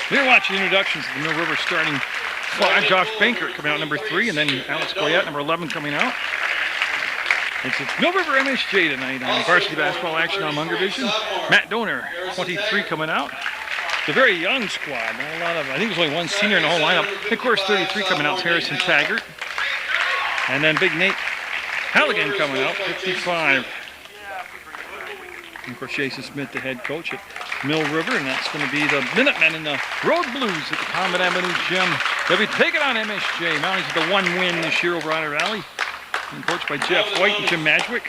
We're watching introductions of the Mill River starting 5. Josh Bankert coming out number 3, and then Alex Goyette, number 11, coming out. It's Mill River MSJ tonight on varsity basketball action on Munger Vision. Matt Donor, 23, coming out. It's a very young squad. Not a lot of, I think there's only one senior in the whole lineup. Of course, 33 coming out is Harrison Taggart. And then Big Nate Halligan coming out, 55. And of course, Jason Smith, the head coach at Mill River, and that's going to be the Minutemen and the Road Blues at the Comet Avenue Gym. They'll be taking on MSJ, mounting to the 1 win this year over Otter Valley. And coached by Jeff White and Jim Madgwick.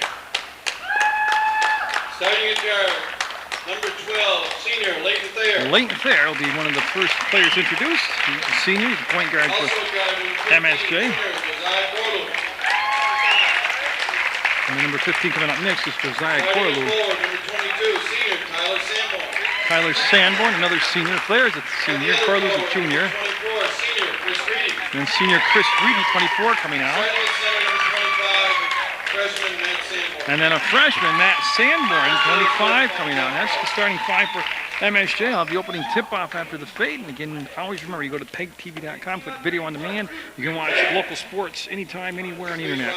Starting at guard, number 12, senior Leighton Thayer. Leighton Thayer will be one of the first players introduced. He's a senior, he's a point guard for MSJ. And then number 15 coming up next is Josiah Corlew. Number 22, senior Tyler Sanborn. Tyler Sanborn, another senior. Thayer is a senior. Corlew's a junior. 24, senior Chris Reedy. And senior Chris Reedy, 24, coming out. Freshman Matt Sanborn. And then a freshman, Matt Sanborn, 25, coming out. That's the starting 5 for MSJ. I'll have the opening tip-off after the fade. And again, always remember, you go to PEGTV.com, click video on demand. You can watch local sports anytime, anywhere on the internet.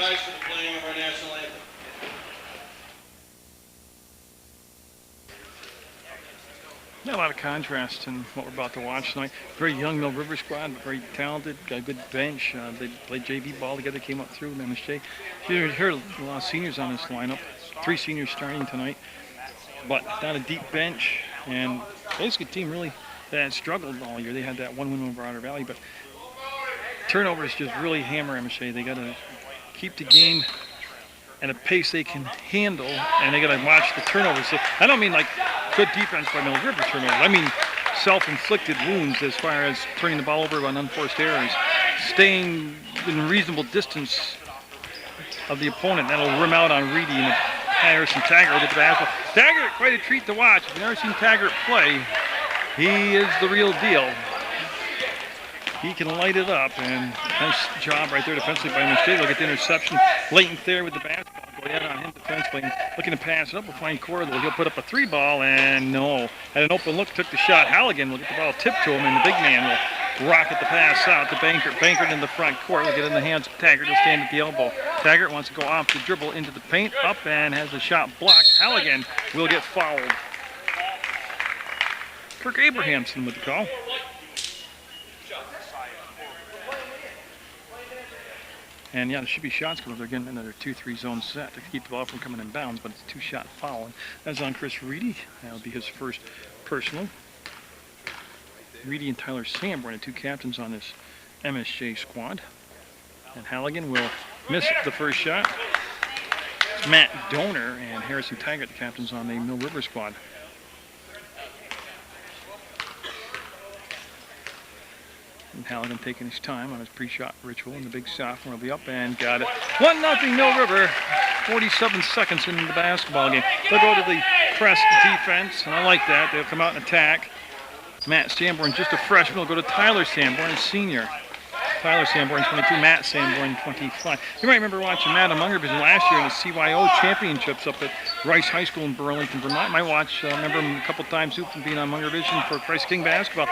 Not a lot of contrast in what we're about to watch tonight. Very young Mill River squad, but very talented, got a good bench. They played JV ball together, came up through with MSJ. You heard a lot of seniors on this lineup. 3 seniors starting tonight, but not a deep bench. And basically a team really that had struggled all year. They had that 1 win over Otter Valley, but turnovers just really hammer MSJ. They got to keep the game at a pace they can handle, and they got to watch the turnovers. So I don't mean like good defense by Mill River turnovers. I mean self-inflicted wounds as far as turning the ball over on unforced errors, staying in reasonable distance of the opponent. That'll rim out on Reedy and Harrison Taggart with the basketball. Taggart, quite a treat to watch. If you've never seen Taggart play, he is the real deal. He can light it up, and nice job right there defensively by MSJ. They'll get the interception. Leighton Thayer with the basketball. Go ahead on him defensively. Looking to pass it up. We'll find Corlew. He'll put up a 3 ball, and no. Had an open look, took the shot. Halligan will get the ball tipped to him, and the big man will rocket the pass out to Bankert. Bankert in the front court will get in the hands of Taggart. He'll stand at the elbow. Taggart wants to go off the dribble into the paint, up, and has the shot blocked. Halligan will get fouled. Kirk Abrahamson with the call. And yeah, there should be shots coming. They're getting another 2-3 zone set to keep the ball from coming in bounds, but it's a 2-shot foul. And that's on Chris Reedy. That'll be his first personal. Reedy and Tyler Sanborn, the 2 captains on this MSJ squad. And Halligan will miss the first shot. It's Matt Donor and Harrison Taggart, the captains on the Mill River squad. And Halligan taking his time on his pre-shot ritual, and the big sophomore will be up and got it. 1-0 Mill River. 47 seconds into the basketball game. They'll go to the press defense, and I like that. They'll come out and attack. Matt Sanborn, just a freshman, will go to Tyler Sanborn, senior. Tyler Sanborn, 22. Matt Sanborn, 25. You might remember watching Matt on Munger Vision last year in the CYO championships up at Rice High School in Burlington, Vermont. You might watch, remember him a couple times too from being on Munger Vision for Christ King basketball.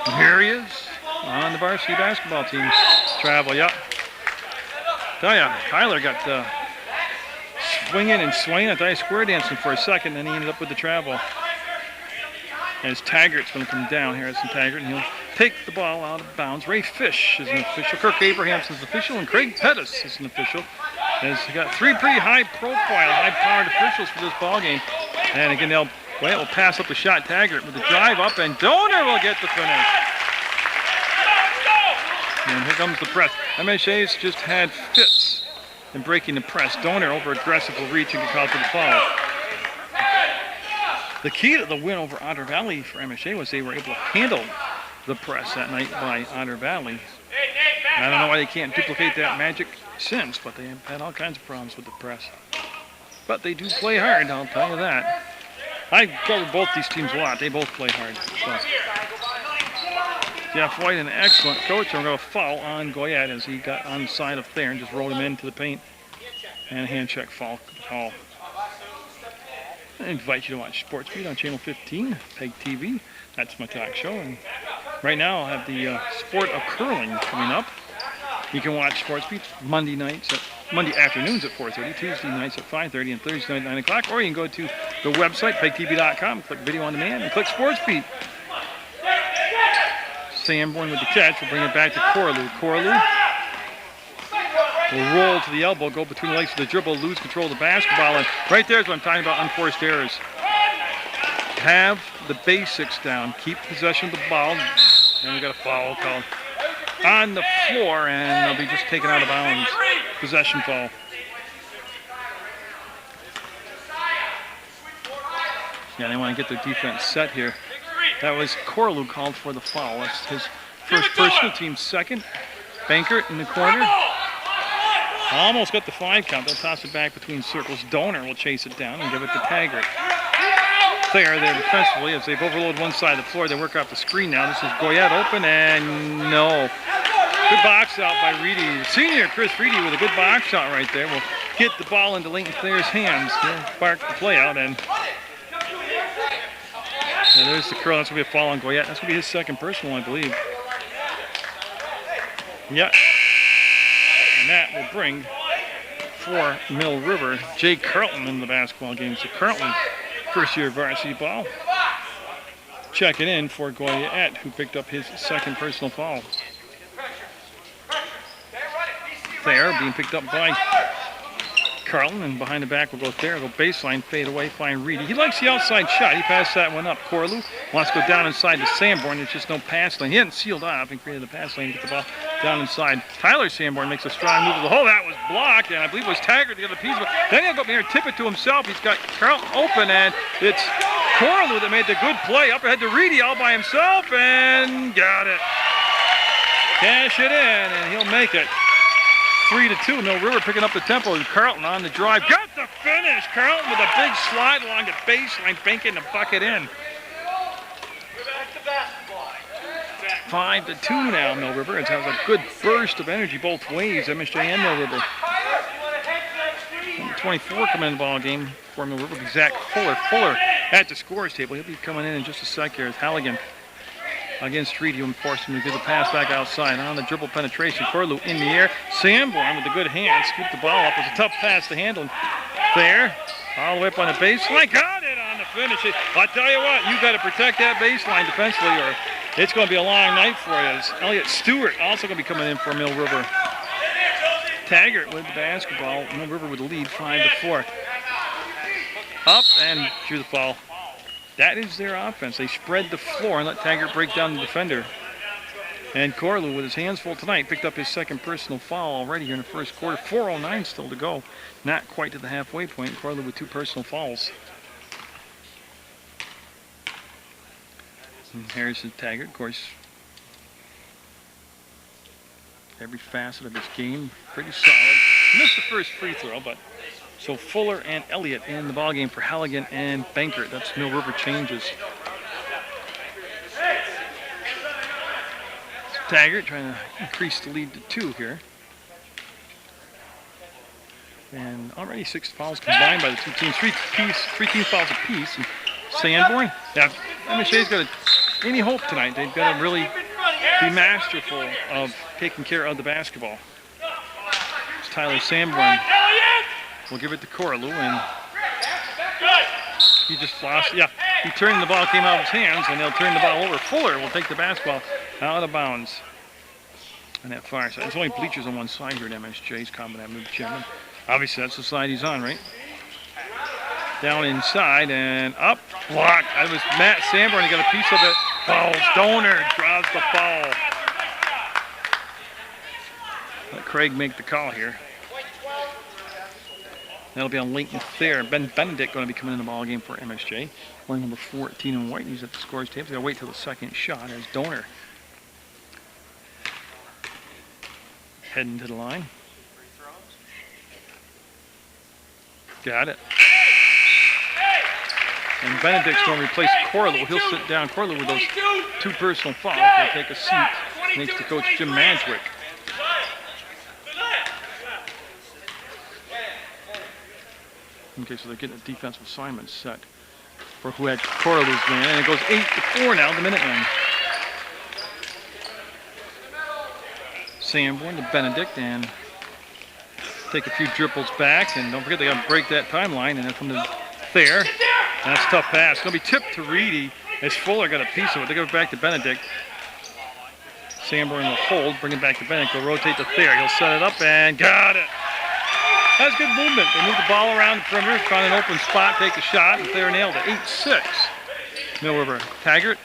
And here he is on the varsity basketball team. Travel, yep. Tell ya, Tyler got swinging and swaying. I thought he square dancing for a second, then he ended up with the travel. As Taggart's going to come down, Harrison Taggart, and he'll take the ball out of bounds. Ray Fish is an official. Kirk Abrahamson's official, and Craig Pettis is an official. As he got 3 pretty high-profile, high-powered officials for this ball game. And again, they'll pass up the shot. Taggart with the drive up, and Donor will get the finish. And here comes the press. MSJ's just had fits in breaking the press. Donor over aggressive will reach and get called for the foul. The key to the win over Otter Valley for MSJ was they were able to handle the press that night by Otter Valley. I don't know why they can't duplicate that magic since, but they have had all kinds of problems with the press. But they do play hard, I'll tell you that. I cover both these teams a lot. They both play hard. So. Jeff White, an excellent coach. I'm going to foul on Goyette as he got on the side of Thayer and just rolled him into the paint. And a hand check foul call. I invite you to watch Sports Beat on Channel 15, PEGTV. That's my talk show. And right now I'll have the sport of curling coming up. You can watch Sports Beat Monday afternoons at 4:30, Tuesday nights at 5:30, and Thursday night at 9 o'clock. Or you can go to the website, PEGTV.com, click Video on Demand, and click Sports Beat. Sanborn with the catch. We'll bring it back to Corlew. Corlew will roll to the elbow, go between the legs with the dribble, lose control of the basketball. And right there is what I'm talking about, unforced errors. Have the basics down. Keep possession of the ball. And we got a foul called on the floor, and they'll be just taken out of bounds. Possession foul. Yeah, they want to get their defense set here. That was Corlew called for the foul. That's his first personal, team's second. Bankert in the corner. Almost got the 5 count. They'll toss it back between circles. Donor will chase it down and give it to Taggart. There defensively, as they've overloaded one side of the floor, they work off the screen now. This is Goyette open, and no. Good box out by Reedy. Senior Chris Reedy with a good box shot right there. Will get the ball into Leighton Clare's hands. He'll spark the play out, and there's the curl. That's going to be a foul on Goyette. That's going to be his second personal, I believe. Yeah. And that will bring for Mill River Jay Carlton in the basketball game. So Carlton, first year varsity ball, checking in for Goyette, who picked up his second personal foul. Thayer being picked up by Carlton, and behind the back will go Thayer. Go baseline, fade away, find Reedy. He likes the outside shot. He passed that one up. Corlew wants to go down inside to Sanborn. There's just no pass lane. He hadn't sealed off and created a pass lane to get the ball down inside. Tyler Sanborn makes a strong move to the hole. That was blocked, and I believe it was Taggart to get the piece of it. Then he'll go up here and tip it to himself. He's got Carlton open, and it's Corlew that made the good play. Up ahead to Reedy all by himself, and got it. Cash it in, and he'll make it. 3-2. Mill River picking up the tempo. And Carlton on the drive. Got the finish. Carlton with a big slide along the baseline, banking the bucket in. 5-2 now, Mill River. It has a good burst of energy both ways, MSJ and Mill River. Number 24 coming in the ball game for Mill River. Zach Fuller. Fuller at the scores table. He'll be coming in just a sec here. It's Halligan against Reedy, and forced him to give the pass back outside. On the dribble penetration, Corlew in the air. Sanborn with a good hand, scooped the ball up. It was a tough pass to handle. There, all the way up on the baseline. Got it on the finish. I'll tell you what, you got to protect that baseline defensively, or it's going to be a long night for you. It's Elliott Stewart also going to be coming in for Mill River. Taggart with the basketball. Mill River with the lead, 5-4. Up and drew the foul. That is their offense. They spread the floor and let Taggart break down the defender. And Corlew, with his hands full tonight, picked up his second personal foul already here in the first quarter. 4:09 still to go. Not quite to the halfway point. Corlew with 2 personal fouls. And Harrison Taggart, of course, every facet of his game, pretty solid. Missed the first free throw, but so Fuller and Elliott in the ballgame for Halligan and Bankert. That's Mill River changes. Taggart trying to increase the lead to 2 here. And already 6 fouls combined by the 2 teams. 3 team fouls apiece. And Sanborn, yeah, MSJ's got any hope tonight. They've got to really be masterful of taking care of the basketball. It's Tyler Sanborn. We'll give it to Corlew, and he just lost. Yeah, he turned the ball, came out of his hands, and they'll turn the ball over. Fuller will take the basketball out of bounds on that far side. There's only bleachers on one side here at MSJ's comment that move chairman. Obviously, that's the side he's on, right? Down inside and up, blocked. That was Matt Sanborn. He got a piece of it. Fouls. Donor draws the foul. Let Craig make the call here. That'll be on Leighton Thayer. Ben Benedict going to be coming in the ball game for MSJ. Wearing number 14 in white. He's at the scores table. They got to wait till the second shot as Donor heading to the line. Got it. And Benedict's going to replace Corlew. He'll sit down. Corlew with those 2 personal fouls. He'll take a seat next to Coach Jim Manswick. Okay, so they're getting a defensive assignment set for who had Coral's man, and it goes 8-4 now, the Minutemen. Sanborn to Benedict, and take a few dribbles back, and don't forget they got to break that timeline, and then from the Thayer. And that's a tough pass. It's going to be tipped to Reedy as Fuller got a piece of it. They give it back to Benedict. Sanborn will hold, bring it back to Benedict. They'll rotate to Thayer. He'll set it up and got it. That's good movement. They move the ball around the perimeter, find an open spot, take a shot, and Thayer nailed it. 8-6. Mill River. Taggart.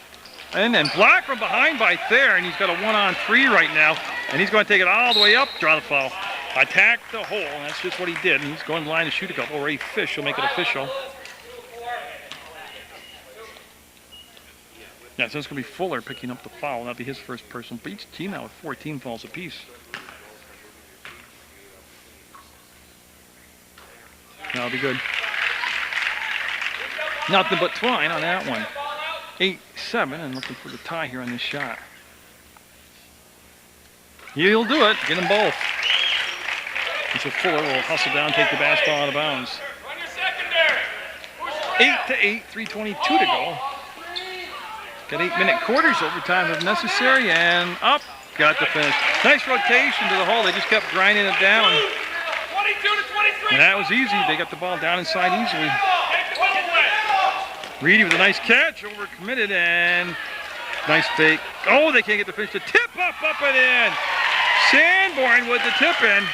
And then blocked from behind by Thayer, and he's got a 1-on-3 right now. And he's going to take it all the way up, draw the foul. Attack the hole, and that's just what he did. And he's going to the line to shoot a couple. Ray Fish will make it official. Yeah, so it's going to be Fuller picking up the foul. That'll be his first personal. But each team now with 14 fouls apiece. That'll be good. Nothing but twine on that one. 8-7, and looking for the tie here on this shot. He'll do it. Get them both. And so Fuller will hustle down, take the basketball out of bounds. 8-8, 3:22 to go. Got 8-minute quarters, overtime if necessary, and up. Got the finish. Nice rotation to the hole. They just kept grinding it down. And that was easy. They got the ball down inside easily. Reedy with a nice catch, overcommitted, and nice fake. Oh, they can't get the finish. The tip up and in. Sanborn with the tip in.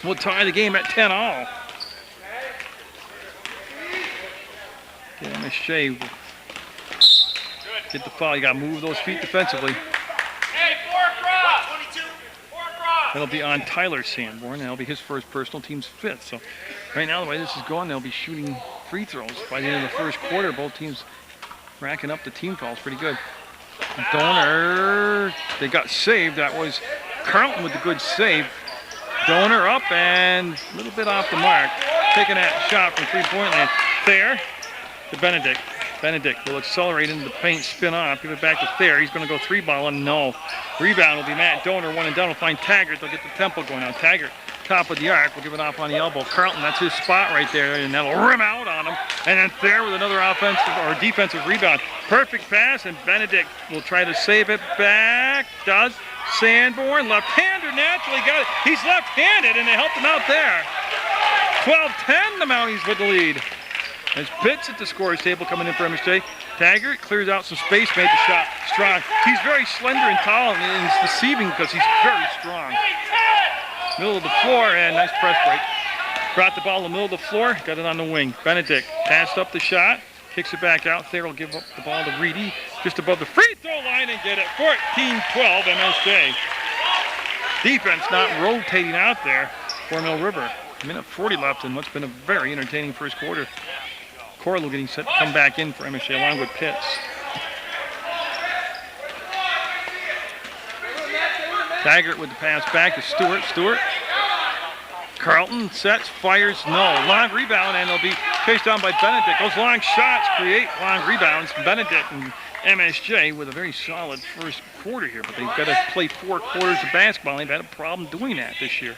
We'll tie the game at 10-all. MSJ get the foul. You got to move those feet defensively. That'll be on Tyler Sanborn. That'll be his first personal, team's fifth. So right now, the way this is going, they'll be shooting free throws by the end of the first quarter. Both teams racking up the team fouls pretty good. Donor, they got saved. That was Carlton with the good save. Donor up and a little bit off the mark. Taking that shot from three-point land. Thayer to Benedict. Benedict will accelerate into the paint, spin off, give it back to Thayer. He's going to go three-ball and no. Rebound will be Matt Donor, one and down. Will find Taggart. They'll get the tempo going on. Taggart, top of the arc, will give it off on the elbow. Carlton, that's his spot right there, and that'll rim out on him. And then Thayer with another offensive or defensive rebound. Perfect pass, and Benedict will try to save it back. Does. Sanborn, left-hander, naturally got it. He's left-handed, and they helped him out there. 12-10, the Mounties with the lead. There's Pitts at the scorer's table coming in for MSJ. Taggart clears out some space, made the shot strong. He's very slender and tall, and it's deceiving because he's very strong. Middle of the floor, and nice press break. Brought the ball in the middle of the floor, got it on the wing. Benedict passed up the shot, kicks it back out. Thayer will give up the ball to Reedy, just above the free throw line, and get it. 14-12 MSJ. Defense not rotating out there for Mill River. Minute 40 left in what's been a very entertaining first quarter. Corlo getting set to come back in for MSJ along with Pitts. Taggart with the pass back to Stewart. Stewart. Carlton sets, fires, no. Long rebound, and it'll be chased down by Benedict. Those long shots create long rebounds. Benedict and MSJ with a very solid first quarter here, but they've got to play 4 quarters of basketball. They've had a problem doing that this year.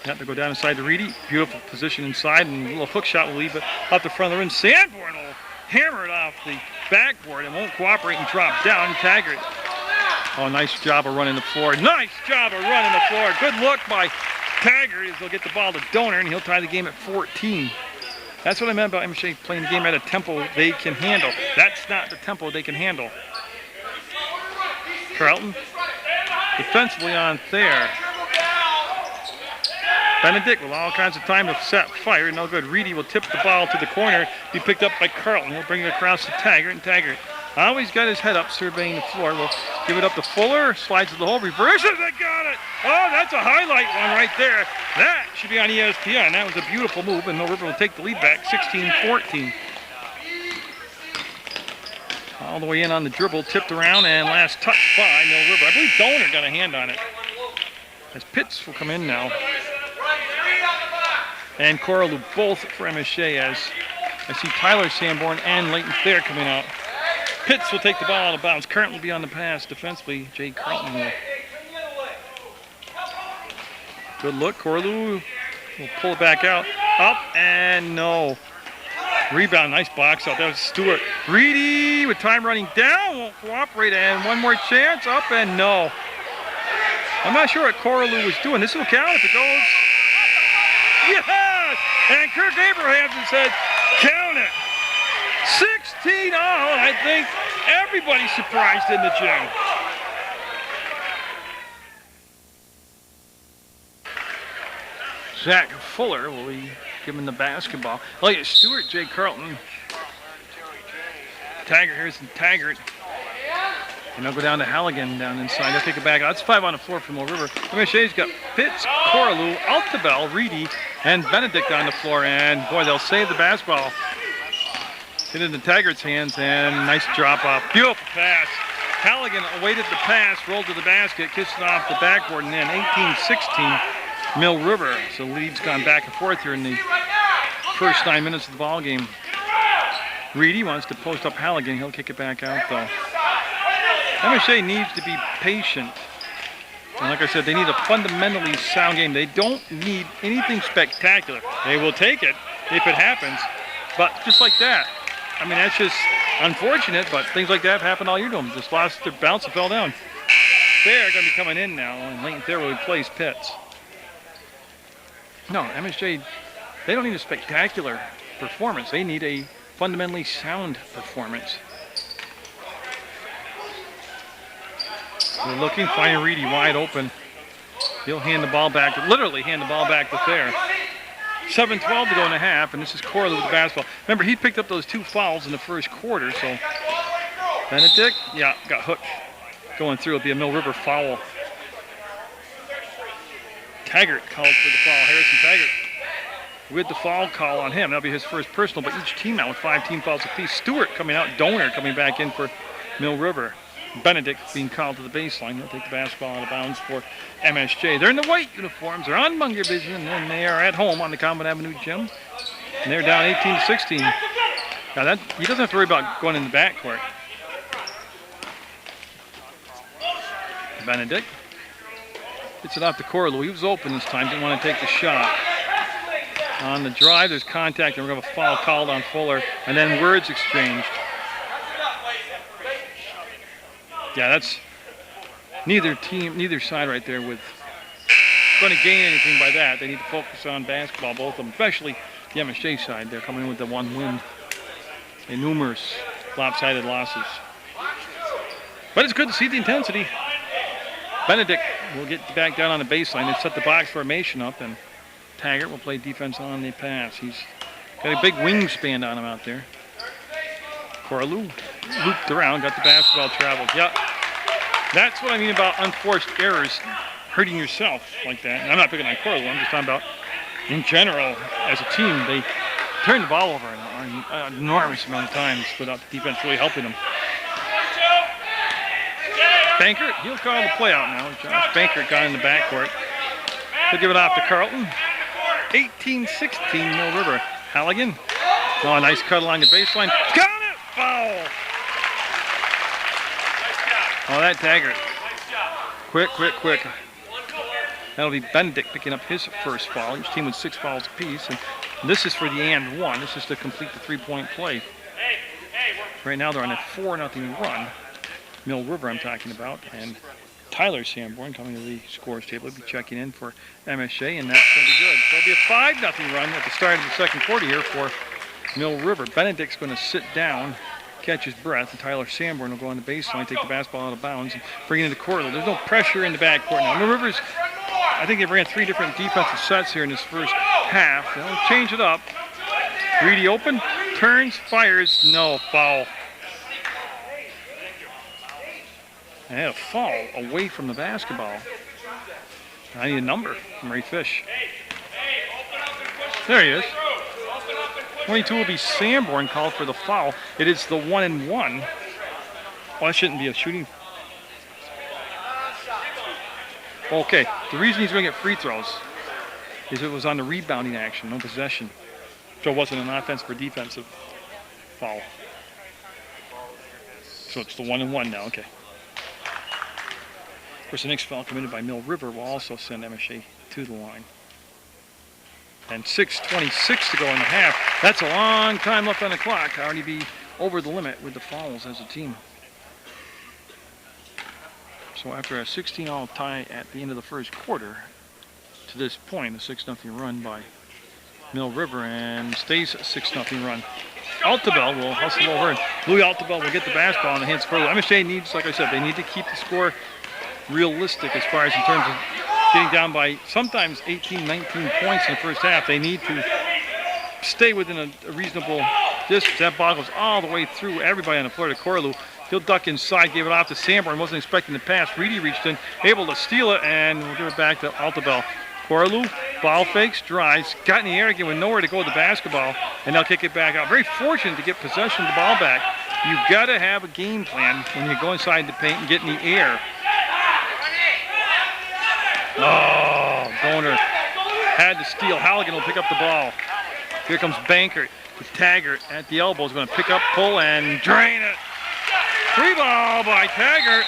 Have to go down inside to Reedy. Beautiful position inside, and a little hook shot will leave it up the front of the rim. Sanborn will hammer it off the backboard and won't cooperate and drop down. Taggart. Oh, nice job of running the floor. Nice job of running the floor. Good look by Taggart as they'll get the ball to Donor, and he'll tie the game at 14. That's what I meant about MSJ playing the game at a tempo they can handle. That's not the tempo they can handle. Carlton defensively on Thayer. Benedict with all kinds of time to set, fire, no good. Reedy will tip the ball to the corner, be picked up by Carlton. He'll bring it across to Taggart, and Taggart always got his head up, surveying the floor. We'll give it up to Fuller, slides to the hole, reverses, they got it! Oh, that's a highlight one right there. That should be on ESPN. That was a beautiful move, and Mill River will take the lead back, 16-14. All the way in on the dribble, tipped around, and last touch by Mill River. I believe Donor got a hand on it. As Pitts will come in now. And Coralou both for MSJ as I see Tyler Sanborn and Leighton Thayer coming out. Pitts will take the ball out of bounds. Carlton will be on the pass defensively. Jay Carlton will Good look. Corlew will pull it back out. Up and no. Rebound. Nice box out. That was Stewart. Reedy with time running down. Won't cooperate. And one more chance. Up and no. I'm not sure what Corlew was doing. This will count if it goes. Yes! And Kirk Abrahamson said, count it. 16 all. I think everybody's surprised in the gym. Zach Fuller will be giving the basketball. Look at Stewart, Jay Carlton. Taggart, here's Taggart. And they'll go down to Halligan down inside. They'll take it back. That's 5 on the floor from Mill River. MSJ's got Pitts, Corlew, Altabel, Reedy, and Benedict on the floor. And boy, they'll save the basketball. Hit it into Taggart's hands and nice drop off. Beautiful pass. Halligan awaited the pass, rolled to the basket, kissed it off the backboard, and then 18-16. Mill River. So the lead's gone back and forth here in the first 9 minutes of the ball game. Reedy wants to post up Halligan. He'll kick it back out though. MSJ needs to be patient. And like I said, they need a fundamentally sound game. They don't need anything spectacular. They will take it if it happens. But just like that. I mean, that's just unfortunate, but things like that have happened all year to them. Just lost their bounce and fell down. They're going to be coming in now, and Leighton Thayer will replace Pitts. No, MSJ, they don't need a spectacular performance. They need a fundamentally sound performance. They're looking, finding Reedy wide open. He'll hand the ball back, literally hand the ball back to Thayer. 7:12 to go in the half, and this is Corlew with the basketball. Remember, he picked up those 2 fouls in the first quarter, so Benedict, yeah, got hooked going through. It'll be a Mill River foul. Taggart called for the foul. Harrison Taggart with the foul call on him. That'll be his first personal, but each team now with 5 team fouls apiece. Stewart coming out, Donor coming back in for Mill River. Benedict being called to the baseline. They'll take the basketball out of bounds for MSJ. They're in the white uniforms. They're on Munger vision, and they are at home on the Common Avenue gym. And they're down 18-16. Now that he doesn't have to worry about going in the backcourt. Benedict gets it off to Corlew. He was open this time, didn't want to take the shot. On the drive, there's contact, and we're going to have a foul called on Fuller, and then words exchanged. Yeah, that's neither side right there with going to gain anything by that. They need to focus on basketball, both of them, especially the MSJ side. They're coming in with the 1 win and numerous lopsided losses. But it's good to see the intensity. Benedict will get back down on the baseline and set the box formation up, and Taggart will play defense on the pass. He's got a big wingspan on him out there. Corlew looped around, got the basketball traveled. Yeah, that's what I mean about unforced errors, hurting yourself like that. And I'm not picking on Corlew, I'm just talking about in general, as a team, they turn the ball over an enormous amount of times without the defense really helping them. Bankert, he'll call the play out now. Josh Bankert got in the backcourt. He'll give it off to Carlton. 18-16, Mill River. Halligan. Oh, a nice cut along the baseline. Got it! Foul! Oh, that Taggart. Quick. That'll be Benedict picking up his first foul. Each team with 6 fouls apiece. And this is for the and one. This is to complete the 3-point play. Right now they're on a 4-0 run. Mill River I'm talking about. And Tyler Sanborn coming to the scores table. He'll be checking in for MSJ, and that's going to be good. There'll be a 5-0 run at the start of the second quarter here for Mill River. Benedict's going to sit down, catch his breath, and Tyler Sanborn will go on the baseline, take the basketball out of bounds, and bring it into Corlew. There's no pressure in the backcourt now. Mill River's, I think they've ran 3 different defensive sets here in this first half. They'll change it up. Reedy open, turns, fires, no, foul. And they had a foul away from the basketball. I need a number from Ray Fish. There he is. 22 will be Sanborn called for the foul. It is the 1-and-1. Well, that shouldn't be a shooting. Okay, the reason he's going to get free throws is it was on the rebounding action, no possession. So it wasn't an offensive or defensive foul. So it's the 1-and-1 now, okay. Of course, the next foul committed by Mill River will also send MSJ to the line. And 6:26 to go in the half. That's a long time left on the clock. Already be over the limit with the fouls as a team. So after a 16-all tie at the end of the first quarter, to this point, a 6-0 run by Mill River, and stays a 6-0 run. Altabel will hustle over, and Louis Altabel will get the basketball in the hands of Corlew. MSJ needs, like I said, they need to keep the score realistic as far as in terms of getting down by sometimes 18, 19 points in the first half. They need to stay within a reasonable distance. That ball goes all the way through everybody on the floor to Corlew. He'll duck inside, gave it off to Sanborn, wasn't expecting the pass. Reedy reached in, able to steal it, and we'll give it back to Altabel. Corlew, ball fakes, drives, got in the air again with nowhere to go with the basketball, and they'll kick it back out. Very fortunate to get possession of the ball back. You've got to have a game plan when you go inside the paint and get in the air. Oh, Donor had to steal. Halligan will pick up the ball. Here comes Bankert with Taggart at the elbow. Is going to pick up, pull, and drain it. Free ball by Taggart.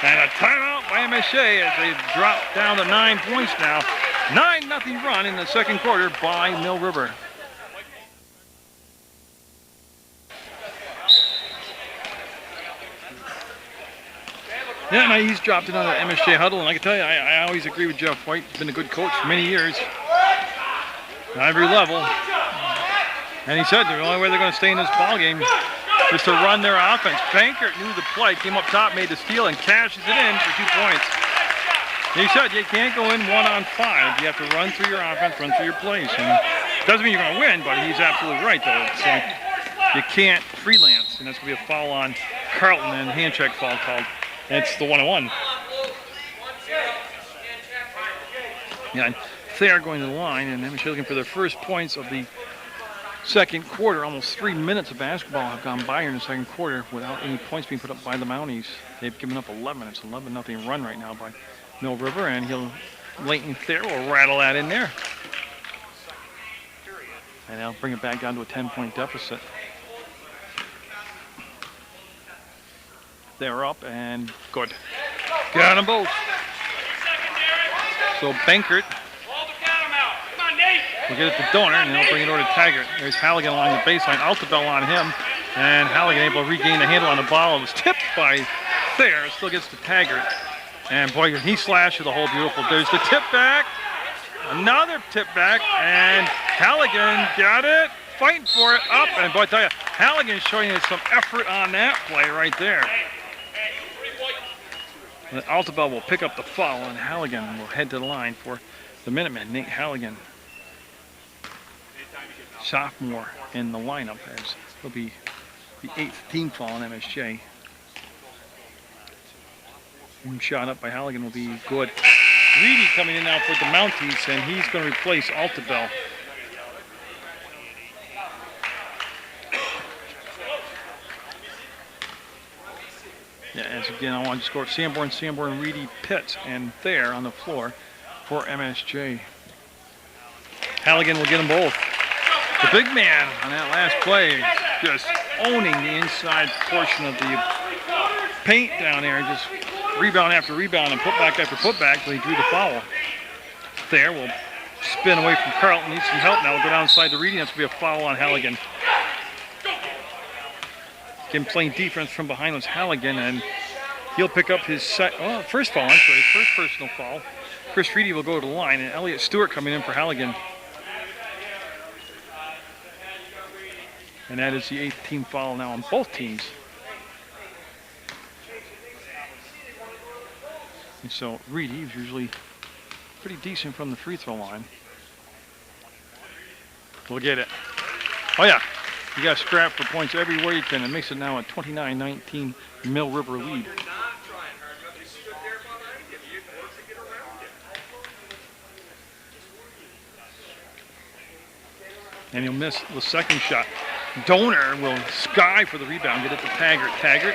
And a timeout by MSJ as they drop down to 9 points now. 9-0 run in the second quarter by Mill River. Yeah, now he's dropped into the MSJ huddle, and I can tell you, I always agree with Jeff White. He's been a good coach for many years, at every level. And he said the only way they're going to stay in this ball game is to run their offense. Bankert knew the play, came up top, made the steal, and cashes it in for 2 points. He said you can't go in 1-on-5. You have to run through your offense, run through your plays. And doesn't mean you're going to win, but he's absolutely right, though. So you can't freelance, and that's going to be a foul on Carlton and a hand check foul called. It's the 1-on-1. Yeah, and they are going to the line, and MSJ looking for their first points of the second quarter. Almost 3 minutes of basketball have gone by here in the second quarter without any points being put up by the Mounties. They've given up 11. It's 11-0 run right now by Mill River, and Leighton Thayer will rattle that in there. And they'll bring it back down to a 10-point deficit. They're up and good. Got them both. So Bankert will get it to Donor, and they'll bring it over to Taggart. There's Halligan along the baseline. Altabel on him, and Halligan able to regain the handle on the ball. It was tipped by Thayer. Still gets to Taggart. And boy, he slashed the whole beautiful. There's the tip back. Another tip back, and Halligan got it. Fighting for it up, and boy, I tell you, Halligan showing us some effort on that play right there. And Altabel will pick up the foul, and Halligan will head to the line for the Minutemen. Nate Halligan, sophomore in the lineup, as he'll be the 8th team foul on MSJ. One shot up by Halligan will be good. Reedy coming in now for the Mounties, and he's going to replace Altabel. Yeah, as again, I want to score Sanborn, Reedy, Pitts, and Thayer on the floor for MSJ. Halligan will get them both. The big man on that last play, just owning the inside portion of the paint down there, just rebound after rebound and putback after putback till he drew the foul. Thayer will spin away from Carlton, needs some help now. We'll go down inside to Reedy, that's going to be a foul on Halligan. Again, playing defense from behind was Halligan, and he'll pick up his first foul, his first personal foul. Chris Reedy will go to the line, and Elliott Stewart coming in for Halligan. And that is the 8th team foul now on both teams. And so Reedy is usually pretty decent from the free throw line. We'll get it. Oh yeah. You got to scrap for points everywhere you can. It makes it now a 29-19 Mill River lead. And he'll miss the second shot. Donor will sky for the rebound, get it to Taggart. Taggart.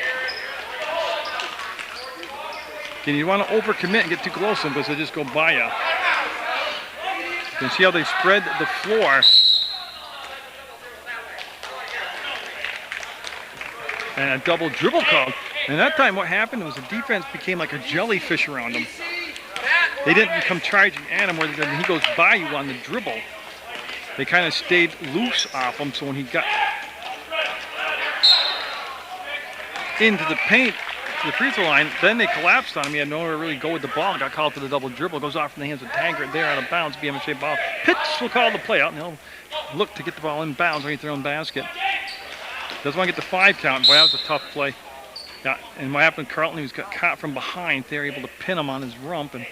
Again, you want to overcommit and get too close to them because they'll just go by you. You can see how they spread the floor. And a double dribble called. And that time what happened was the defense became like a jellyfish around them. they didn't come charging at him where he goes by you on the dribble. They kind of stayed loose off him, so when he got into the paint, to the free throw line, then they collapsed on him. He had nowhere to really go with the ball. Got called for the double dribble. Goes off in the hands of Taggart there out of bounds. BMSJ ball. Pitts will call the play out, and he'll look to get the ball in bounds underneath their own basket. Doesn't want to get the 5 count. Boy, that was a tough play. Yeah, and what happened, Carlton, he was got caught from behind. They were able to pin him on his rump, and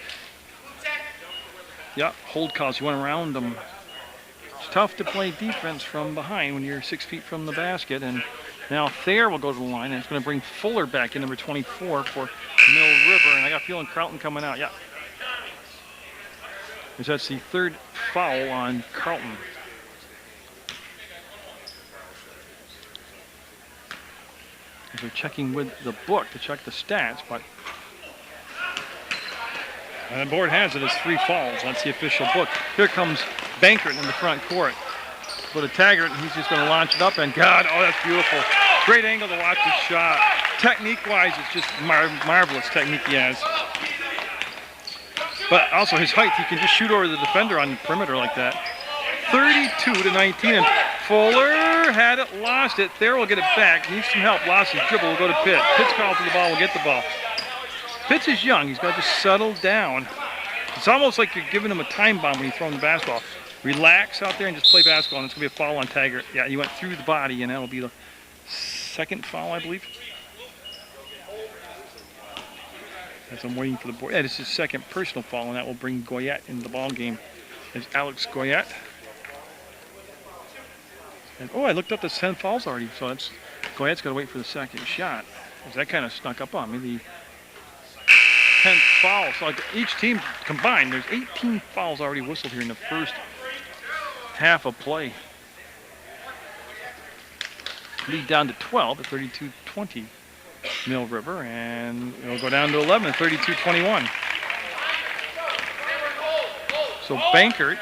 yeah, hold calls. You went around him. It's tough to play defense from behind when you're 6 feet from the basket. And now Thayer will go to the line, and it's going to bring Fuller back in, number 24 for Mill River. And I got a feeling Carlton coming out. Yeah. That's the 3rd foul on Carlton. They're checking with the book to check the stats, but the board has it as 3 fouls. That's the official book. Here comes Bankert in the front court. Go to Taggart, and he's just going to launch it up, and God, oh, that's beautiful. Great angle to watch his shot. Technique-wise, it's just marvelous technique he has. But also his height, he can just shoot over the defender on the perimeter like that. 32-19, and Fuller had it, lost it. Thayer will get it back. Needs some help. Lost his dribble. Will go to Pitt. Pitt's called for the ball. Will get the ball. Pitts is young. He's got to settle down. It's almost like you're giving him a time bomb when you throw him the basketball. Relax out there and just play basketball, and it's going to be a foul on Taggart. Yeah, he went through the body, and that'll be the 2nd foul, I believe. As I'm waiting for the board. Yeah, this is his 2nd personal foul, and that will bring Goyette into the ball game. There's Alex Goyette. And, oh, I looked up the 10 fouls already, so that's Goyette's got to wait for the 2nd shot. That kind of snuck up on me. The 10th foul. So like each team combined, there's 18 fouls already whistled here in the first half of play. Lead down to 12 at 32-20, Mill River, and it'll go down to 11 at 32-21. So Bankert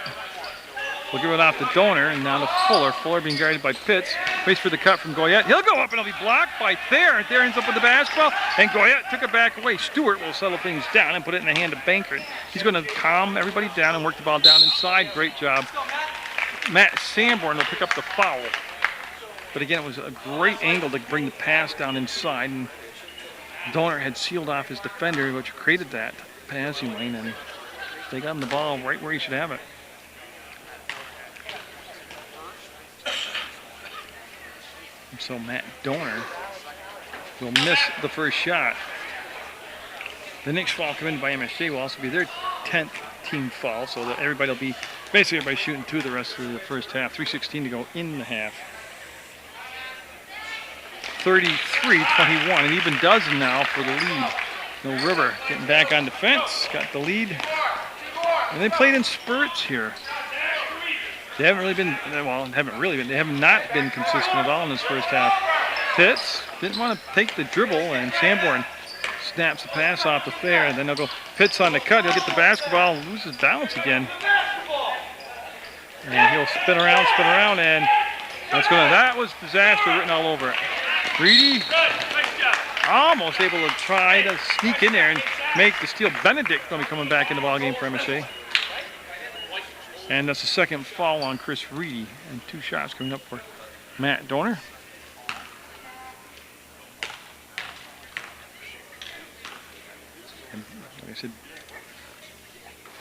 will give it off to Donor, and now to Fuller. Fuller being guarded by Pitts. Waits for the cut from Goyette. He'll go up, and it'll be blocked by Thayer. And Thayer ends up with the basketball, and Goyette took it back away. Stewart will settle things down and put it in the hand of Bankert. He's going to calm everybody down and work the ball down inside. Great job. Matt Sanborn will pick up the foul. But again, it was a great angle to bring the pass down inside, and Donor had sealed off his defender, which created that passing lane, and they got him the ball right where he should have it. So Matt Donor will miss the first shot. The next foul committed by MSJ will also be their 10th team foul, so that everybody will be, basically everybody shooting 2 the rest of the first half. 3:16 to go in the half. 33-21, an even dozen now for the lead. Mill River getting back on defense, got the lead. And they played in spurts here. They haven't really been, well, they have not been consistent at all in this first half. Pitts didn't want to take the dribble, and Sanborn snaps the pass off the Thayer, and then they'll go Pitts on the cut. He'll get the basketball and loses balance again. And he'll spin around, and that was disaster written all over it. Reedy almost able to try to sneak in there and make the steal. Benedict going to be coming back in the ballgame for MSJ. And that's the 2nd foul on Chris Reedy, and 2 shots coming up for Matt Donor. And like I said,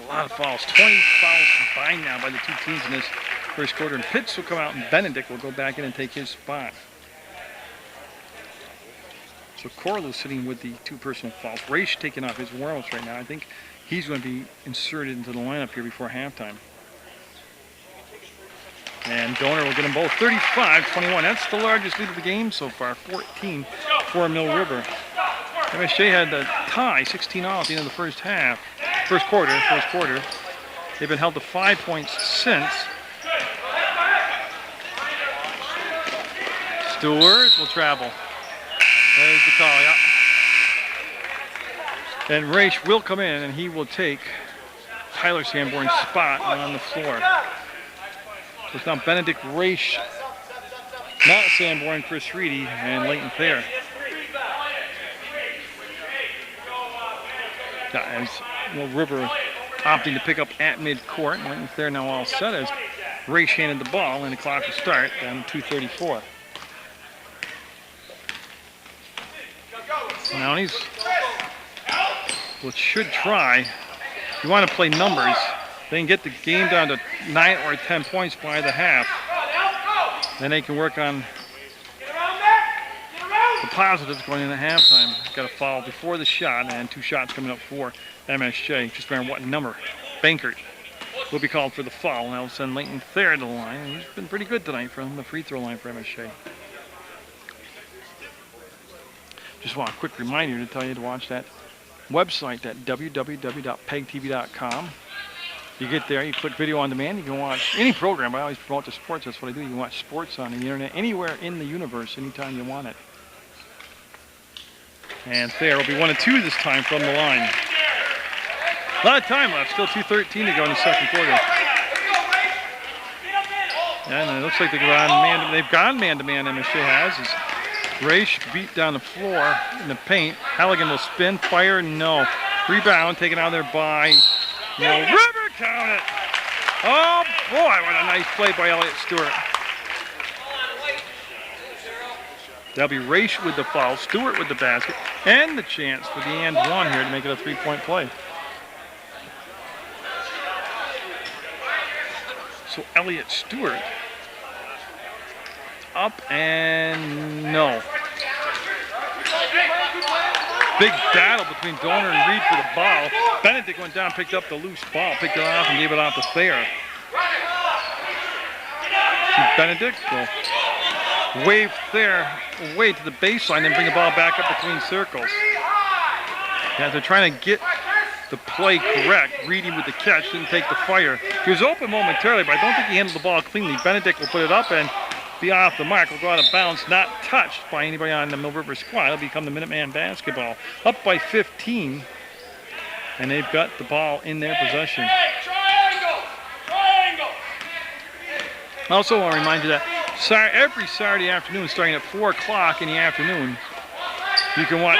a lot of fouls. 20 fouls combined now by the 2 teams in this first quarter. And Pitts will come out, and Benedict will go back in and take his spot. So Corlow's sitting with the 2 personal fouls. Raish taking off his warm-ups right now. I think he's going to be inserted into the lineup here before halftime. And Donor will get them both. 35-21. That's the largest lead of the game so far. 14 for Mill River. MSJ had the tie, 16 all at the end of the first quarter. They've been held to 5 points since. Stewart will travel. There's the call, yeah. And Raish will come in, and he will take Tyler Sanborn's spot on the floor. So it's now Benedict, Raish, Matt Sanborn, Chris Reedy, and Leighton Thayer. As Mill River opting to pick up at midcourt. And they're now all set as Raish handed the ball and the clock will start down to 2:34. Now he's, well, should try. If you want to play numbers, they can get the game down to 9 or 10 points by the half. Then they can work on the positives going into halftime. Got a foul before the shot and 2 shots coming up for MSJ. Just remember what number. Bankert will be called for the foul. And that'll send Leighton Thayer to the line. And he's been pretty good tonight from the free throw line for MSJ. Just want a quick reminder to tell you to watch that website at www.pegtv.com. You get there, you click video on demand, you can watch any program. I always promote the sports, that's what I do. You can watch sports on the internet anywhere in the universe, anytime you want it. And Thayer will be 1 of 2 this time from the line. A lot of time left, still 2:13 to go in the second quarter. And it looks like they've gone man-to-man, MSJ has. Raish beat down the floor in the paint. Halligan will spin, fire, no. Rebound taken out there by River, count it. Oh boy, what a nice play by Elliott Stewart. That'll be Raish with the foul, Stewart with the basket, and the chance for the and one here to make it a 3-point play. So Elliott Stewart up and no. Big battle between Donor and Reed for the ball. Benedict went down, picked up the loose ball, picked it off and gave it off to Thayer. Benedict will wave Thayer away to the baseline and bring the ball back up between circles. Yeah, they're trying to get the play correct. Reedy with the catch, didn't take the fire. He was open momentarily, but I don't think he handled the ball cleanly. Benedict will put it up and be off the mark. Will go out of bounds, not touched by anybody on the Mill River squad. It'll become the Minuteman basketball. Up by 15, and they've got the ball in their possession. I also want to remind you that every Saturday afternoon, starting at 4 o'clock in the afternoon, you can watch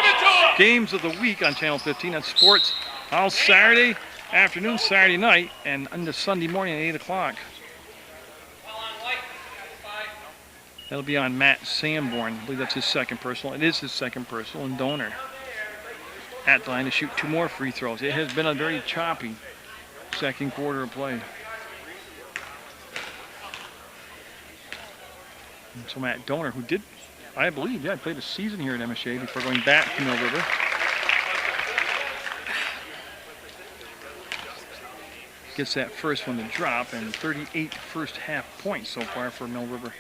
games of the week on Channel 15. That's sports all Saturday afternoon, Saturday night, and into Sunday morning at 8 o'clock. That'll be on Matt Sanborn. I believe that's his second personal. It is his second personal, and Donor at the line to shoot 2 more free throws. It has been a very choppy second quarter of play. And so Matt Donor, who did, I believe, played a season here at MSJ before going back to Mill River. Gets that first one to drop, and 38 first half points so far for Mill River.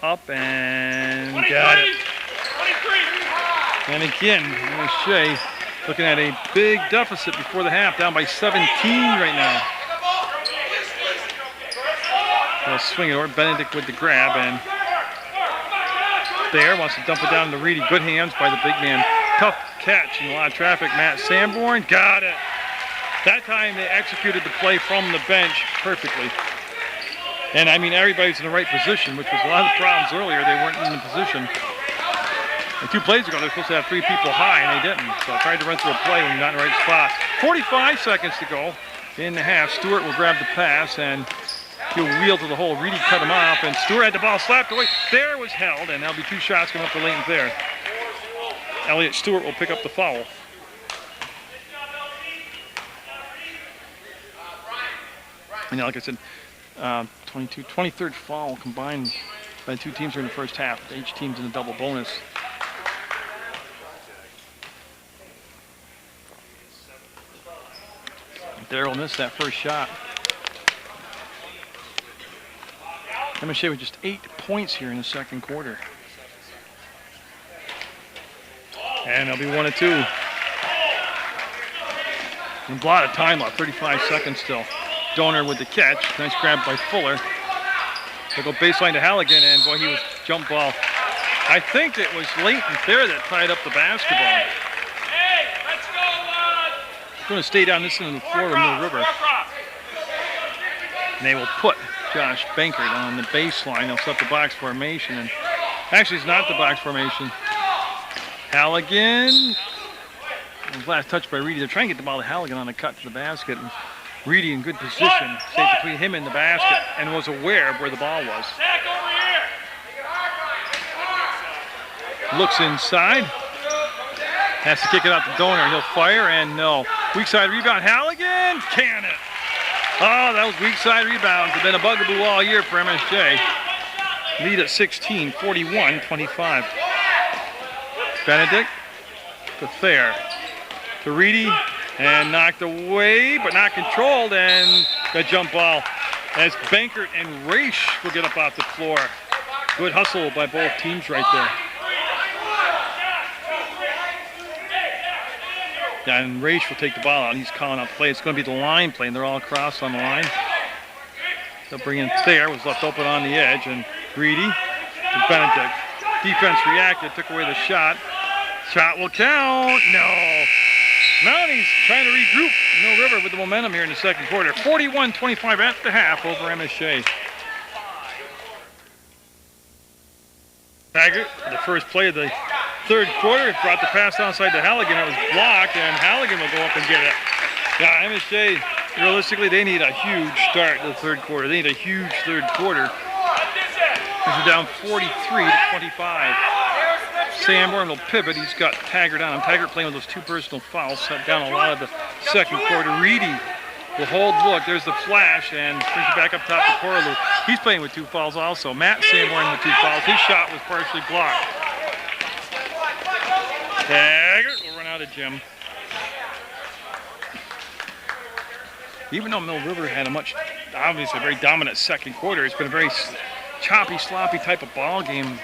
Up and got it. And again, MSJ looking at a big deficit before the half, down by 17 right now. They'll swing it over. Benedict with the grab, and Thayer wants to dump it down to Reedy. Good hands by the big man. Tough catch and a lot of traffic. Matt Sanborn got it. That time they executed the play from the bench perfectly. And I mean, everybody's in the right position, which was a lot of the problems earlier. They weren't in the position. And 2 plays ago, they're supposed to have 3 people high, and they didn't. So I tried to run through a play when you're not in the right spot. 45 seconds to go in the half. Stewart will grab the pass, and he'll wheel to the hole. Reedy cut him off, and Stewart had the ball slapped away. Thayer was held, and there'll be 2 shots coming up for Leighton Thayer. Elliott Stewart will pick up the foul. And like I said, 23rd foul combined by the 2 teams here in the first half. Each team's in a double bonus. Darrell missed that first shot. MSJ with just 8 points here in the second quarter. And they'll be 1 of 2. And a lot of time left, 35 seconds still. Donor with the catch. Nice grab by Fuller. They'll go baseline to Halligan, and boy, he was jump ball. I think it was Leighton Thayer that tied up the basketball. Hey, let's go, Going to stay down this end of the floor of Mill River. And they will put Josh Bankert on the baseline. They'll set the box formation, and actually it's not the box formation. Halligan Last touch by Reedy. They're trying to get the ball to Halligan on a cut to the basket. And Reedy in good position, stayed between him and the basket, and was aware of where the ball was. Looks inside. Has to kick it out to Donor. He'll fire, and no. Weak side rebound. Halligan can it. Oh, that was weak side rebounds. Have been a bugaboo all year for MSJ. Lead at 16, 41-25. Benedict to Thayer. To Reedy, and knocked away, but not controlled, and the jump ball as Bankert and Raish will get up off the floor. Good hustle by both teams right there. Yeah, and Raish will take the ball out. He's calling out play. It's going to be the line play, and they're all across on the line. They'll bring in Thayer, was left open on the edge, and Reedy to Benedict. Defense reacted, took away the shot. Shot will count. No. Mounties trying to regroup Mill River with the momentum here in the second quarter. 41-25 at the half over MSJ. Taggart, the first play of the third quarter, brought the pass outside to Halligan. It was blocked, and Halligan will go up and get it. Yeah, MSJ, realistically, they need a huge start to the third quarter. They need a huge third quarter. They're down 43-25. Sanborn will pivot. He's got Taggart on him. Taggart playing with those two personal fouls. Set down a lot of the second quarter. Reedy will hold. Look, there's the flash and brings it back up top to Corlew. He's playing with two fouls also. Matt Sanborn with two fouls. His shot was partially blocked. Taggart will run out of Jim. Even though Mill River had a obviously very dominant second quarter, it's been a very choppy, sloppy type of ball game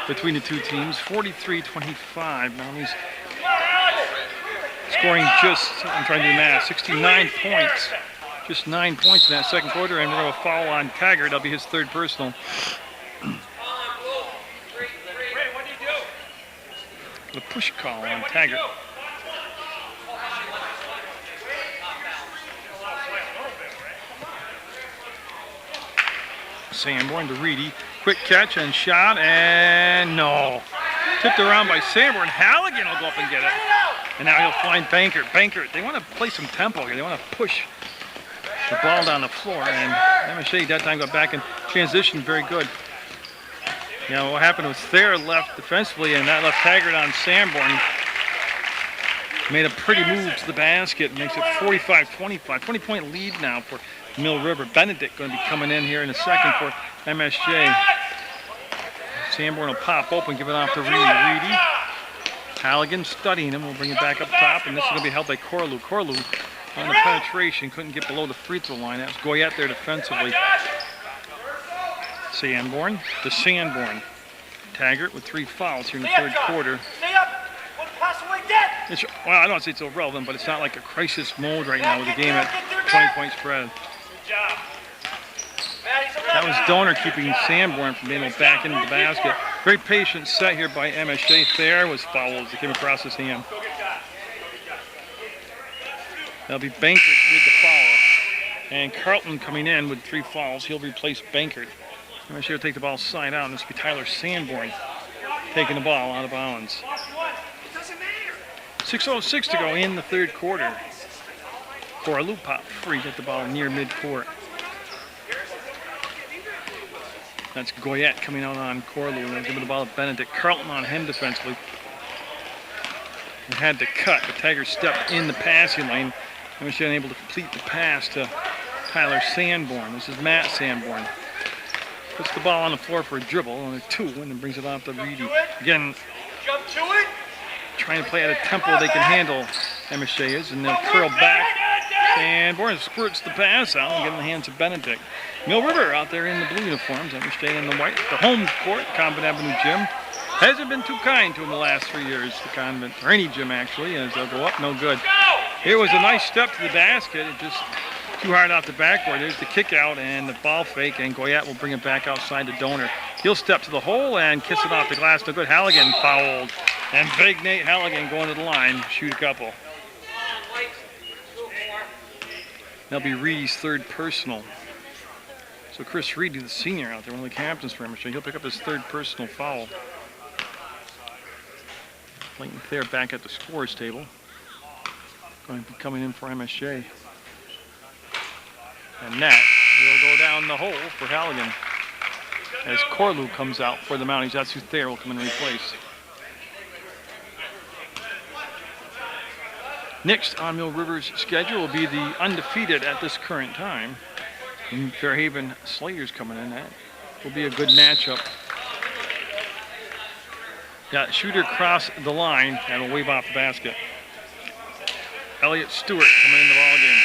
between the two teams. 43-25. Now he's scoring I'm trying to do math, 69 points. Just 9 points in that second quarter, and we're going to foul on Taggart. That'll be his third personal. The push call on Taggart. Sanborn to Reedy. Quick catch and shot, and no. Tipped around by Sanborn. Halligan will go up and get it. And now he'll find Bankert. Bankert, they want to play some tempo here. They want to push the ball down the floor. And MSJ that time got back in transition very good. You know, what happened was Thayer left defensively, and that left Taggart on Sanborn. Made a pretty move to the basket. Makes it 45-25. 20-point lead now for Mill River. Benedict going to be coming in here in a second for MSJ. Sanborn will pop open, give it off to Reedy. Halligan studying him. We'll bring it back up top, and this is going to be held by Corlew. Corlew on the penetration, couldn't get below the free throw line. That's Goyette there defensively. Sanborn to Sanborn. Taggart with 3 fouls here in the third quarter. Well, I don't say it's irrelevant, but it's not like a crisis mode right now with the game at 20-point spread. That was Donor keeping Sanborn from being able to back into the basket. Very patient set here by MSJ. Thayer was fouled as it came across his hand. That'll be Bankert with the foul. And Carlton coming in with 3 fouls. He'll replace Bankert. MSJ will take the ball side out, and this will be Tyler Sanborn taking the ball out of bounds. 6:06 to go in the third quarter. For a loop pop free, get the ball near midcourt. That's Goyette coming out on Corlew, and they'll give the ball to Benedict. Carlton on him defensively. He had to cut, but Taggart stepped in the passing lane. MSJ unable to complete the pass to Tyler Sanborn. This is Matt Sanborn. Puts the ball on the floor for a dribble, and a 2, and then brings it off to Reedy. Again, Jump to it. Trying to play at a tempo they can handle, MSJ is, and they'll curl back. Sanborn squirts the pass out and get in the hands of Benedict. Mill River out there in the blue uniforms, MSJ in the white. The home court, Convent Avenue Gym, hasn't been too kind to him the last 3 years, the Convent, or any gym actually, as they'll go up, no good. Here was a nice step to the basket, it just too hard off the backboard. There's the kick out and the ball fake, and Goyette will bring it back outside to Donor. He'll step to the hole and kiss it off the glass, no good. Halligan fouled, and big Nate Halligan going to the line, shoot a couple. That'll be Reedy's third personal. So Chris Reedy, the senior out there, one of the captains for MSJ, he'll pick up his third personal foul. Clayton Thayer back at the scorer's table. going to be coming in for MSJ. And that will go down the hole for Halligan as Corlew comes out for the Mounties. That's who Thayer will come in and replace. Next on Mill River's schedule will be the undefeated at this current time. And Fairhaven Slayers coming in. That will be a good matchup. Got shooter cross the line and will wave off the basket. Elliott Stewart coming in the ball game.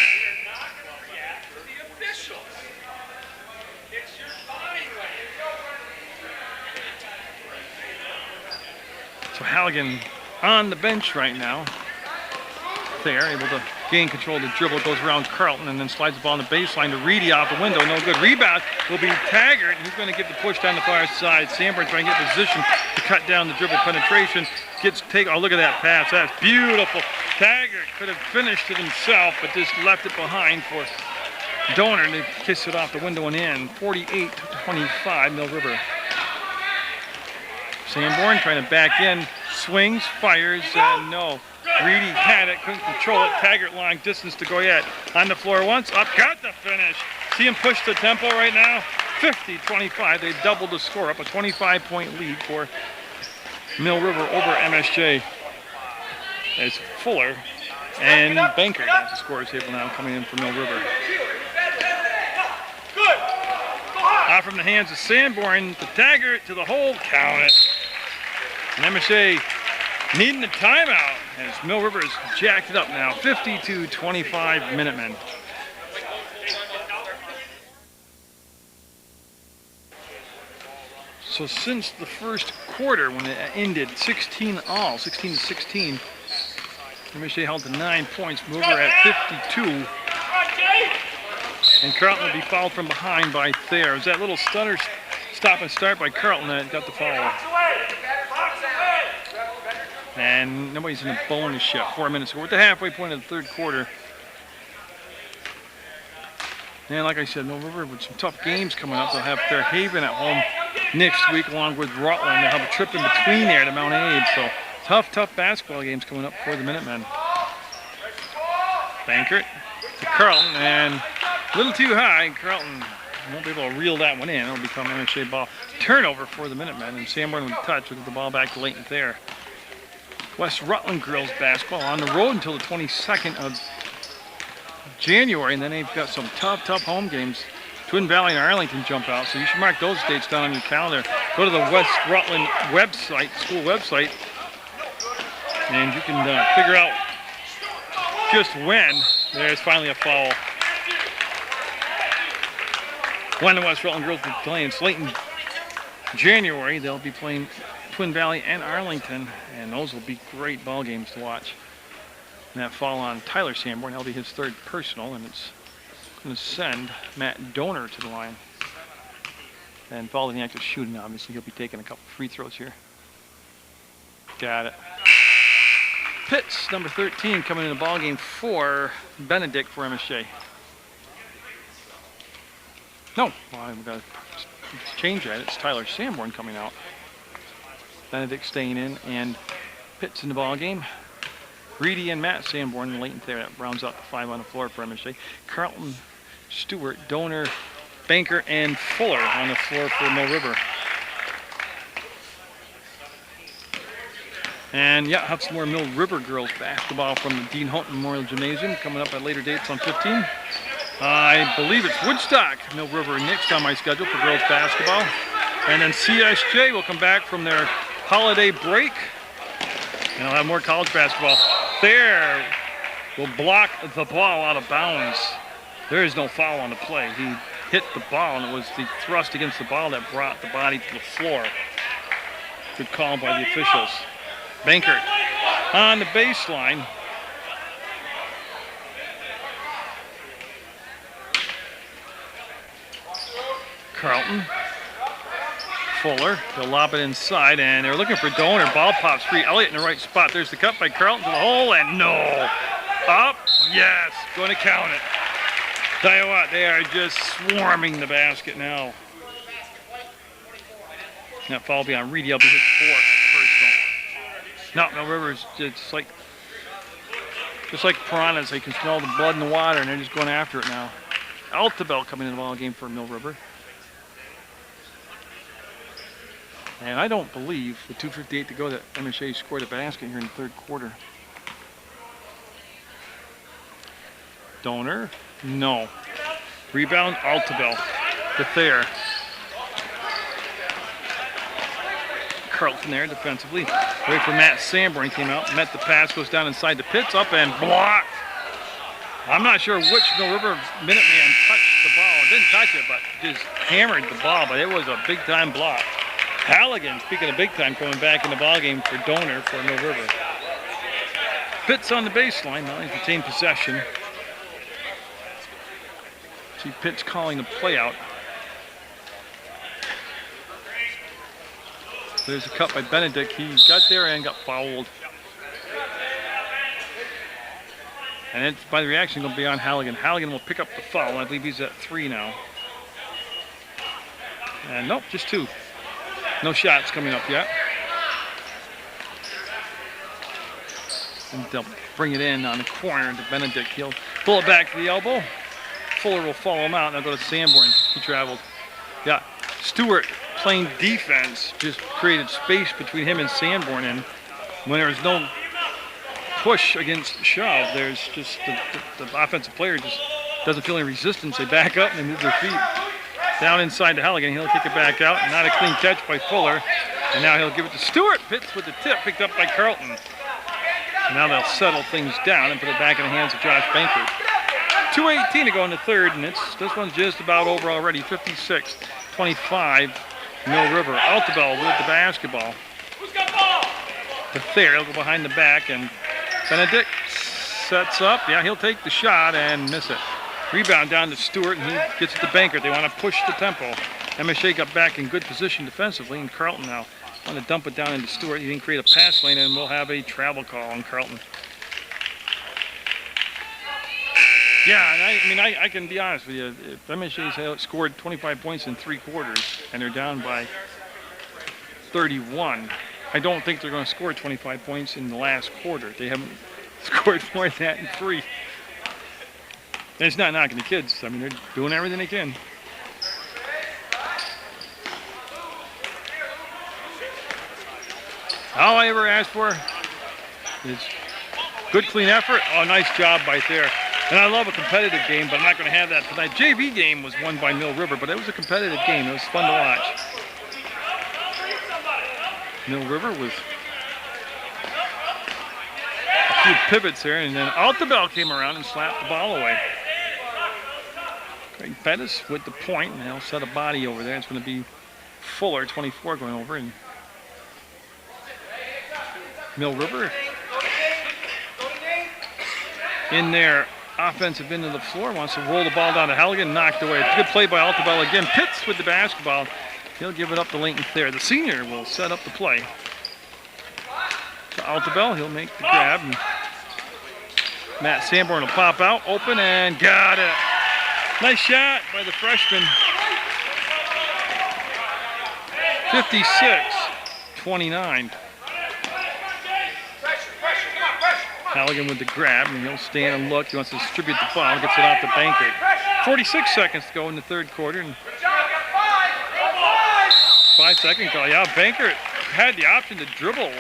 So Halligan on the bench right now. There, able to gain control of the dribble, goes around Carlton and then slides the ball on the baseline to Reedy off the window. No good. Rebound will be Taggart. He's going to give the push down the far side. Sanborn trying to get position to cut down the dribble penetration. Oh, look at that pass. That's beautiful. Taggart could have finished it himself, but just left it behind for Donor to kiss it off the window and in. 48-25, Mill River. Sanborn trying to back in, swings, fires, and no. Reedy had it, couldn't control it. Taggart long distance to go yet. On the floor once, up, got the finish. See him push the tempo right now? 50-25, they doubled the score, up a 25-point lead for Mill River over MSJ. As Fuller and Banker at the scorer's table now coming in for Mill River. Out from the hands of Sanborn to Taggart to the hole, count it. And MSJ needing a timeout as Mill River is jacked it up now, 50-25 Minutemen. So since the first quarter when it ended 16-16, MSJ held to 9 points, Mill River at 52. And Carlton will be fouled from behind by Thayer. It was that little stutter stop and start by Carlton that got the foul. And nobody's in a bonus shot. 4 minutes ago. We're at the halfway point of the third quarter. And like I said, Mill River with some tough games coming up. They'll have Fairhaven at home next week along with Rutland. They'll have a trip in between there to Mount Abe. So tough basketball games coming up for the Minutemen. Bankert to Carlton and a little too high. Carlton won't be able to reel that one in. It'll become an MSJ ball. Turnover for the Minutemen. And Sanborn with touch with the ball back to Leighton there. West Rutland girls basketball on the road until the 22nd of January, and then they've got some tough home games. Twin Valley and Arlington jump out, so you should mark those dates down on your calendar. Go to the West Rutland website, school website, and you can figure out just when there's finally a foul. When the West Rutland girls will be playing Slayton January, they'll be playing Twin Valley and Arlington, and those will be great ball games to watch. And that fall on Tyler Sanborn, that'll be his third personal, and it's going to send Matt Donor to the line. And following the act of shooting, obviously, he'll be taking a couple free throws here. Got it. Pitts, number 13, coming in the ball game for Benedict for MSJ. No, well, I've got to change that. It's Tyler Sanborn coming out. Benedict staying in, and Pitts in the ball game. Reedy and Matt Sanborn, Leighton there. That rounds out the 5 on the floor for MSJ. Carlton, Stewart, Donor, Banker, and Fuller on the floor for Mill River. And yeah, have some more Mill River girls basketball from the Dean Houghton Memorial Gymnasium coming up at later dates on 15. I believe it's Woodstock, Mill River next on my schedule for girls basketball. And then CSJ will come back from their holiday break. And I'll have more college basketball. Thayer will block the ball out of bounds. There is no foul on the play. He hit the ball, and it was the thrust against the ball that brought the body to the floor. Good call by the officials. Bankert on the baseline. Carlton. Fuller, they'll lob it inside, and they're looking for Donor. Ball pops free. Elliott in the right spot. There's the cut by Carlton to the hole, and no. Up, yes, going to count it. Tell you what, they are just swarming the basket now. That foul will be on Reedy. I'll be his 4th personal. No, Mill River's just like Just like piranhas, they can smell the blood in the water, and they're just going after it now. Altabel coming in the ball game for Mill River. And I don't believe, with 2:58 to go, that MSJ scored a basket here in the third quarter. Donor, no. Rebound, Altabel. Thayer. Carlton there defensively. Wait for Matt Sanborn, came out, met the pass, goes down inside the pits, up and blocked. I'm not sure which Mill River Minuteman touched the ball. Didn't touch it, but just hammered the ball, but it was a big-time block. Halligan, speaking of big time, coming back in the ballgame for Donor for Mill River. Pitts on the baseline, now he's retained possession. See Pitts calling the play out. There's a cut by Benedict. He got there and got fouled. And it's by the reaction going to be on Halligan. Halligan will pick up the foul. I believe he's at 3 now. And nope, just 2. No shots coming up yet. And they'll bring it in on the corner to Benedict. He'll pull it back to the elbow. Fuller will follow him out, and they'll go to Sanborn. He traveled. Yeah, Stewart playing defense just created space between him and Sanborn, and when there's no push against shove, there's just the offensive player just doesn't feel any resistance. They back up and they move their feet. Down inside to Halligan, he'll kick it back out. Not a clean catch by Fuller. And now he'll give it to Stewart. Pitts with the tip, picked up by Carlton. And now they'll settle things down and put it back in the hands of Josh Bankert. 2:18 to go in the third, and this one's just about over already. 56-25, Mill River. Altabel with the basketball. Who's got ball? Thayer will go behind the back, and Benedict sets up. Yeah, he'll take the shot and miss it. Rebound down to Stewart, and he gets it to Bankert. They want to push the tempo. MSJ got back in good position defensively, and Carlton now want to dump it down into Stewart. He didn't create a pass lane, and we'll have a travel call on Carlton. Yeah, and I can be honest with you. If MSJ's scored 25 points in 3 quarters, and they're down by 31, I don't think they're going to score 25 points in the last quarter. They haven't scored more than that in 3. And it's not knocking the kids. I mean, they're doing everything they can. All I ever asked for is good, clean effort. Oh, nice job by Thayer. And I love a competitive game, but I'm not going to have that tonight. JV game was won by Mill River, but it was a competitive game. It was fun to watch. Mill River with a few pivots there, and then Altabel came around and slapped the ball away. Craig Pettis with the point, and they'll set a body over there. It's going to be Fuller, 24, going over. And Mill River in their offensive end of the floor wants to roll the ball down to Halligan, knocked away. It's a good play by Altabel again. Pitts with the basketball. He'll give it up to Leighton Thayer. The senior will set up the play. To Altabel, he'll make the grab. And Matt Sanborn will pop out, open, and got it. Nice shot by the freshman. 56-29. Halligan with the grab, and he'll stand and look. He wants to distribute the ball, gets it out to Bankert. 46 seconds to go in the third quarter. And 5-second call. Yeah, Bankert had the option to dribble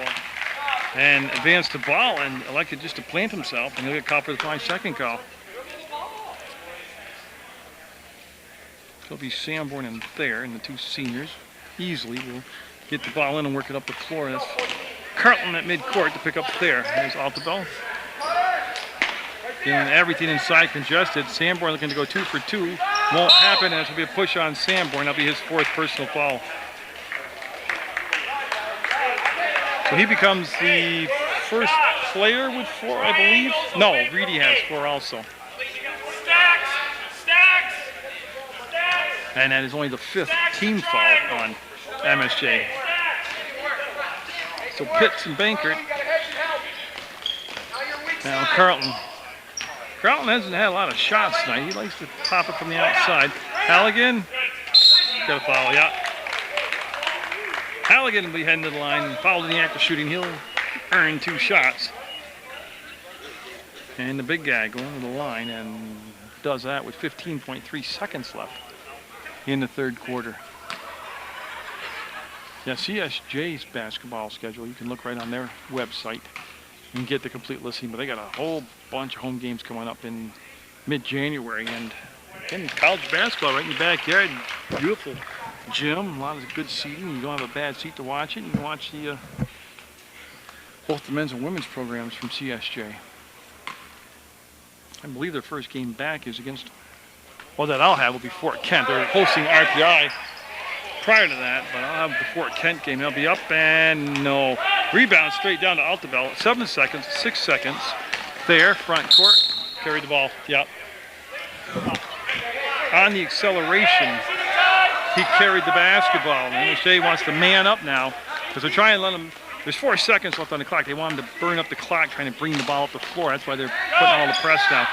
and advance the ball and elected just to plant himself, and he'll get called for the 5-second call. It'll be Sanborn and Thayer, and the 2 seniors easily will get the ball in and work it up the floor. That's Carlton at midcourt to pick up Thayer. There's Altabel. Doing everything inside congested. Sanborn looking to go 2 for 2. Won't happen, and it's going to be a push on Sanborn. That'll be his 4th personal foul. So he becomes the first player with 4, I believe. No, Reedy has 4 also. And that is only the 5th team foul on MSJ. So Pitts and Bankert. Now Carlton. Carlton hasn't had a lot of shots tonight. He likes to pop it from the outside. Halligan. Got a foul, yeah. Halligan will be heading to the line and fouled in the act of shooting. He'll earn 2 shots. And the big guy going to the line and does that with 15.3 seconds left in the third quarter. Yeah, CSJ's basketball schedule, you can look right on their website and get the complete listing, but they got a whole bunch of home games coming up in mid-January, and again, college basketball right in your backyard. Beautiful gym, a lot of good seating. You don't have a bad seat to watch it. You can watch the both the men's and women's programs from CSJ. I believe their first game back is against, well, that I'll have will be Fort Kent. They're hosting RPI prior to that, but I'll have the Fort Kent game. They'll be up and no. Rebound straight down to Altaville. 7 seconds, 6 seconds. There, front court. Carried the ball. Yep. On the acceleration, he carried the basketball. And MSJ wants to man up now because they're trying to let him. There's 4 seconds left on the clock. They want him to burn up the clock, trying to bring the ball up the floor. That's why they're putting all the press down.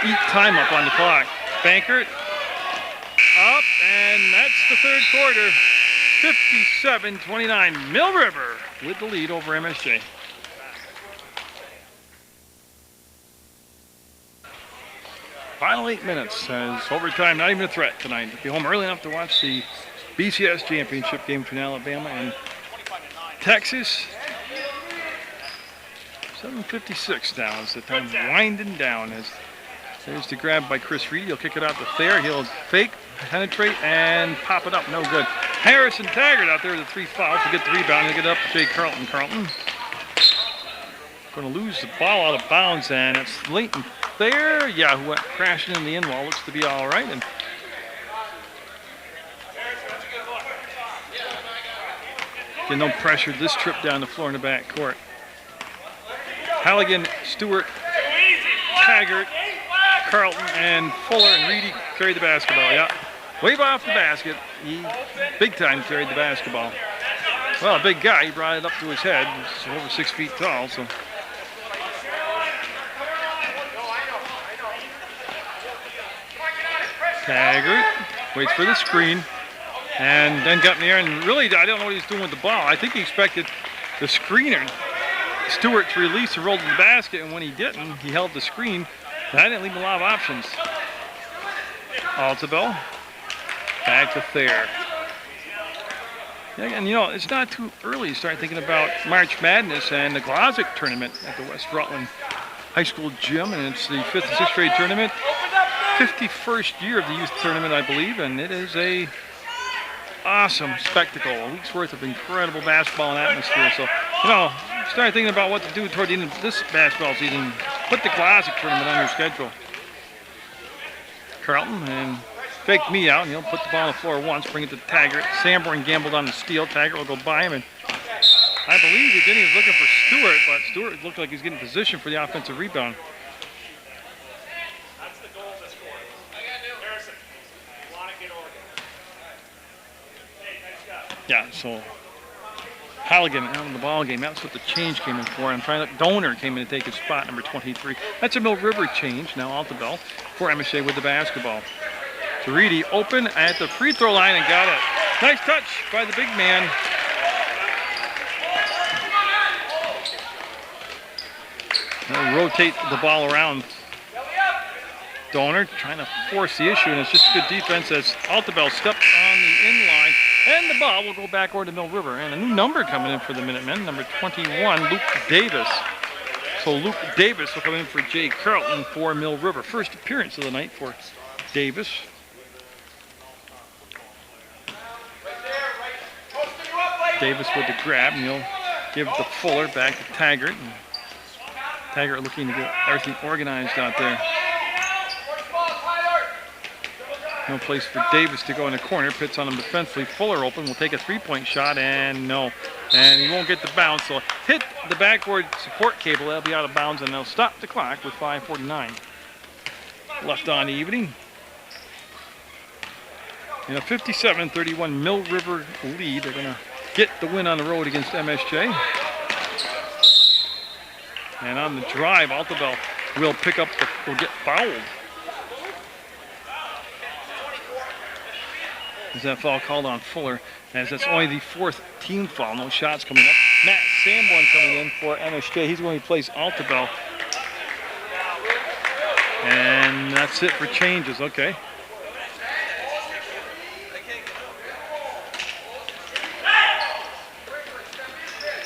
Eat time up on the clock. Bankert up, and that's the third quarter. 57-29. Mill River with the lead over MSJ. Final 8 minutes as overtime, not even a threat tonight. Be home early enough to watch the BCS championship game between Alabama and Texas. 7:56 now as the time winding down. As there's the grab by Chris Reedy. He'll kick it out to Thayer. He'll fake, penetrate, and pop it up. No good. Harris and Taggart out there with the 3 fouls to get the rebound. He'll get it up to Jay Carlton. Carlton going to lose the ball out of bounds, and it's Leighton Thayer. Yeah, who went crashing in the end wall. Looks to be all right. And get no pressure this trip down the floor in the back court. Halligan, Stewart, Taggart, Carlton, and Fuller and Reedy carried the basketball. Yeah, wave off the basket. He big time carried the basketball. Well, a big guy. He brought it up to his head. He's over 6 feet tall. So Taggart waits for the screen and then got in the air. And really, I don't know what he was doing with the ball. I think he expected the screener, Stewart, to release and roll to the basket, and when he didn't, he held the screen. And I didn't leave him a lot of options. Altaville, back to Thayer. And you know, it's not too early to start thinking about March Madness and the Glossic tournament at the West Rutland High School gym, and it's the 5th and 6th grade tournament. 51st year of the youth tournament, I believe, and it is a awesome spectacle. A week's worth of incredible basketball and atmosphere. So, you know, start thinking about what to do toward the end of this basketball season. Put the Glossic tournament on your schedule. Carlton and faked me out, and he'll put the ball on the floor once, bring it to Taggart. Sanborn gambled on the steal. Taggart will go by him, and I believe he was looking for Stewart, but Stewart looked like he was getting position for the offensive rebound. That's the goal of this score. Harrison, you want to get organized. Hey, nice job. Yeah, so Halligan out of the ball game. That's what the change came in for. I'm trying to. Donor came in to take his spot, number 23. That's a Mill River change. Now Altaville for MSJ with the basketball. So Reedy open at the free throw line and got it. Nice touch by the big man. They'll rotate the ball around. Donor trying to force the issue, and it's just good defense as Altaville stepped on the in-line, and the ball will go back over to Mill River. And a new number coming in for the Minutemen, number 21, Luke Davis. So Luke Davis will come in for Jay Carlton for Mill River. First appearance of the night for Davis. Davis with the grab, and he'll give the Fuller back to Taggart. And Taggart looking to get everything organized out there. No place for Davis to go in the corner. Pitts on him defensively. Fuller open. Will take a three-point shot, and no. And he won't get the bounce. So hit the backboard support cable. That'll be out of bounds, and they'll stop the clock with 5:49 left on the evening. In a 57-31 Mill River lead, they're going to get the win on the road against MSJ. And on the drive, Altaville will pick up, will get fouled. Is that foul called on Fuller, as that's only the 4th team foul. No shots coming up. Matt Sanborn coming in for MSJ. He's going to replace Altaville. And that's it for changes. Okay.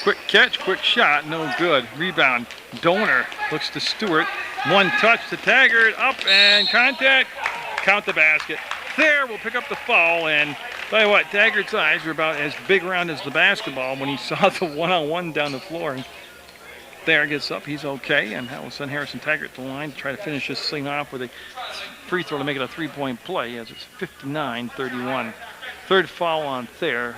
Quick catch, quick shot, no good. Rebound, Donor looks to Stewart. One touch to Taggart, up and contact. Count the basket. Thayer will pick up the foul, and tell you what, Taggart's eyes were about as big around as the basketball when he saw the one-on-one down the floor. And Thayer gets up, he's okay, and that will send Harrison Taggart to the line to try to finish this thing off with a free throw to make it a three-point play, as it's 59-31. Third foul on Thayer,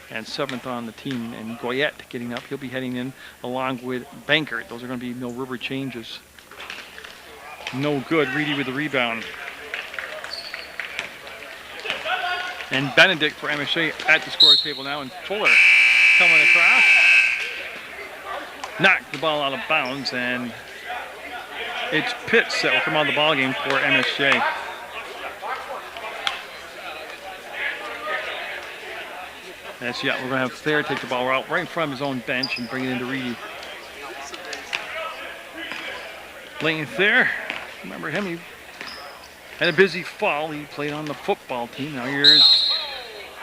and 7th on the team. And Goyette getting up, he'll be heading in along with Bankert. Those are going to be Mill River changes. No good. Reedy with the rebound. And Benedict for MSJ at the scorer's table now, and Fuller coming across. Knocked the ball out of bounds, and it's Pitts that will come on the ball game for MSJ. That's, yeah, we're going to have Thayer take the ball out right in front of his own bench and bring it into Reedy. Layton Thayer, remember him, he had a busy fall. He played on the football team. Now here's